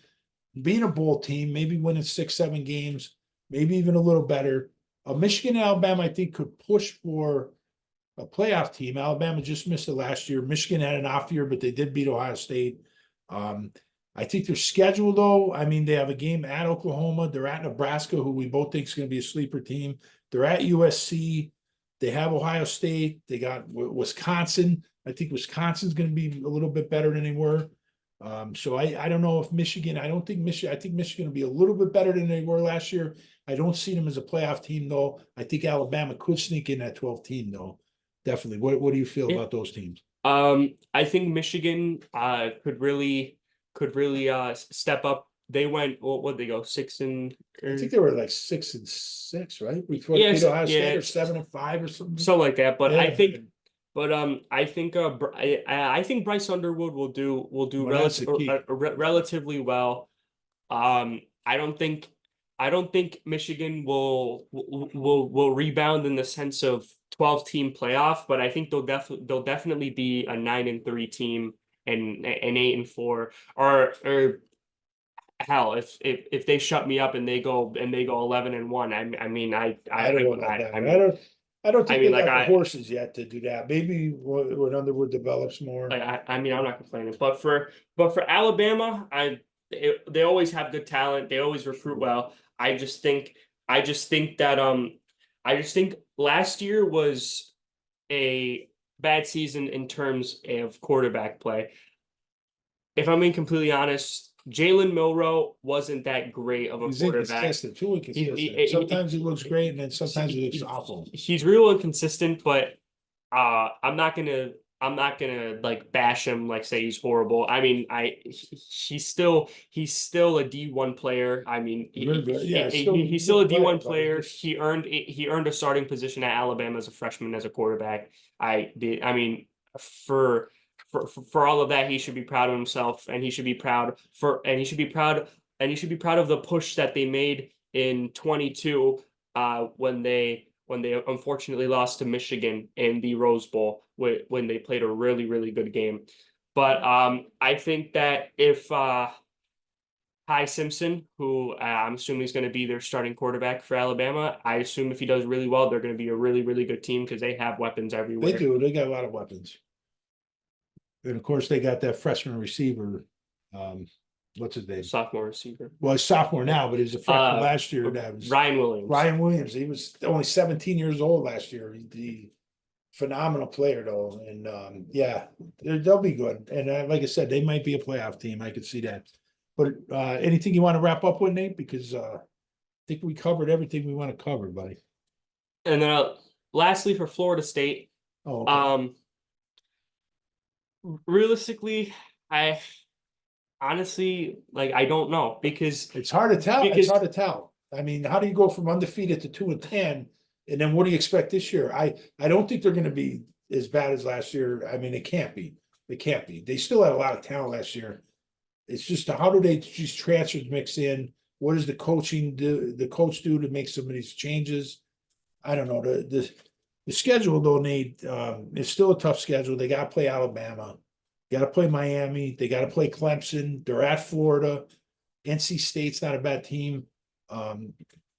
being a bowl team, maybe winning 6-7 games, maybe even a little better. Michigan and Alabama, I think, could push for a playoff team. Alabama just missed it last year. Michigan had an off year, but they did beat Ohio State. I think their schedule, though, I mean, they have a game at Oklahoma. They're at Nebraska, who we both think is going to be a sleeper team. They're at USC. They have Ohio State. They got Wisconsin. I think Wisconsin's going to be a little bit better than they were. So I don't know if Michigan, I think Michigan will be a little bit better than they were last year. I don't see them as a playoff team though. I think Alabama could sneak in that 12 team though. Definitely. What do you feel about those teams? I think Michigan could really step up. They went, what they go, 6 and I think they were like 6-6, right? Before Yeah, beat Ohio State, yeah. or 7-5 or something. something like that. But Yeah. I think Bryce Underwood will do Well, that's the key. relatively well. I don't think Michigan will rebound in the sense of 12-team playoff, but I think they'll definitely be a 9-3 team and an 8-4, or hell, if they shut me up and they go 11-1. I mean, I don't know about that. I mean, I don't think I mean, they like, got the horses yet to do that. Maybe when Underwood develops more. I mean, I'm not complaining, but for Alabama, they always have good talent. They always recruit well. I just think last year was a bad season in terms of quarterback play. If I'm being completely honest, Jalen Milroe wasn't that great of a He's quarterback. inconsistent, too inconsistent. Sometimes he looks great, and then sometimes he looks awful. He's real inconsistent, but I'm not gonna like bash him, like say he's horrible. I mean, he's still a D1 player. I mean, he's still a D1 player. He earned a starting position at Alabama as a freshman as a quarterback. I mean, for all of that, he should be proud of himself, and he should be proud of the push that they made in 22 when they unfortunately lost to Michigan in the Rose Bowl when they played a really, really good game. But I think that if Ty Simpson, who I'm assuming is going to be their starting quarterback for Alabama, I assume if he does really well, they're going to be a really, really good team because they have weapons everywhere. They do. They got a lot of weapons. And of course, they got that freshman receiver. What's his name? Sophomore receiver. Well, he's sophomore now, but he was a freshman last year. That was Ryan Williams. Ryan Williams. He was only 17 years old last year. He phenomenal player though, and yeah, they'll be good. And like I said, they might be a playoff team. I could see that. But anything you want to wrap up with, Nate? Because I think we covered everything we want to cover, buddy. And then lastly, for Florida State, Oh, okay. Realistically, I honestly, like, I don't know, because It's hard to tell. It's hard to tell. I mean, how do you go from undefeated to 2-10? And then what do you expect this year? I don't think they're going to be as bad as last year. I mean, it can't be. It can't be. They still had a lot of talent last year. It's just how do these transfers mix in? What does the coach do to make some of these changes? I don't know. The schedule though, Nate, it's still a tough schedule. They got to play Alabama, got to play Miami, they got to play Clemson. They're at Florida. NC State's not a bad team.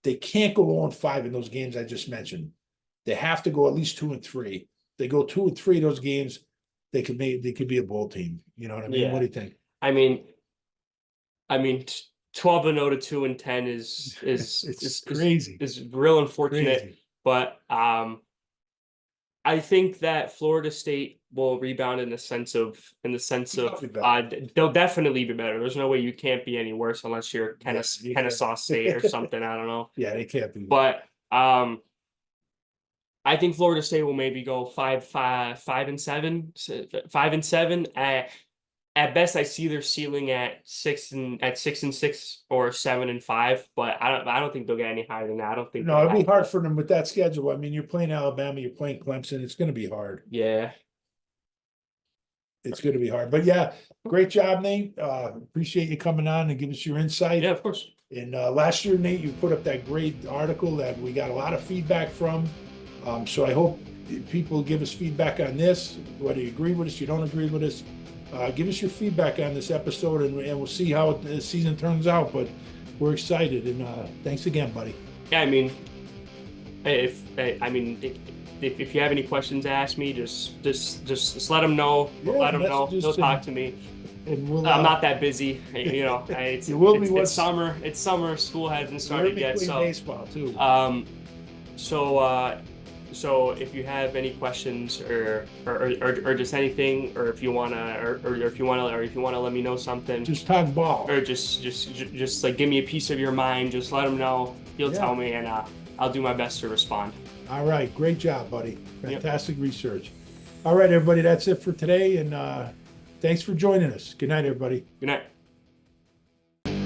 They can't go 0-5 in those games I just mentioned. They have to go at least 2-3. They go 2-3 those games, they could be a bowl team. You know what I mean? Yeah. What do you think? I mean, 12-0 to 2-10 is It's crazy. Is real unfortunate. Crazy. But I think that Florida State will rebound in the sense of they'll definitely be better. There's no way you can't be any worse unless you're Kennesaw State or something. I don't know. Yeah, they can't be. But I think Florida State will maybe go 5-7. At best, I see their ceiling at 6-6 or 7-5, but I don't think they'll get any higher than that. I don't think. No, it'd be hard for them with that schedule. I mean, you're playing Alabama, you're playing Clemson. It's going to be hard. Yeah. It's going to be hard. But yeah, great job, Nate. Appreciate you coming on and giving us your insight. Yeah, of course. And last year, Nate, you put up that great article that we got a lot of feedback from. So I hope people give us feedback on this, whether you agree with us, you don't agree with us. Give us your feedback on this episode, and we'll see how the season turns out. But we're excited, and thanks again, buddy. Yeah, I mean, if you have any questions to ask me, just let them know. Yeah, let them know. just They'll talk to me. And we'll, I'm not that busy, you know. It's, You will be it's once- summer. It's summer. School hasn't started yet, so baseball too. So if you have any questions or just anything, or if you wanna let me know something, Just talk ball. or just like give me a piece of your mind, just let him know. He'll tell me, and I'll do my best to respond. All right, great job, buddy. Fantastic research. All right, everybody, that's it for today, and thanks for joining us. Good night, everybody. Good night.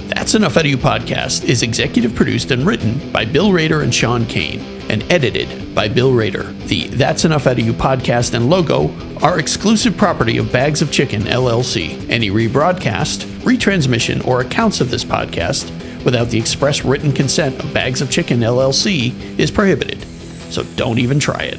That's Enough Out of You podcast is executive produced and written by Bill Rader and Sean Kane and edited by Bill Rader. The That's Enough Out of You podcast and logo are exclusive property of Bags of Chicken, LLC. Any rebroadcast, retransmission, or accounts of this podcast without the express written consent of Bags of Chicken, LLC is prohibited. So don't even try it.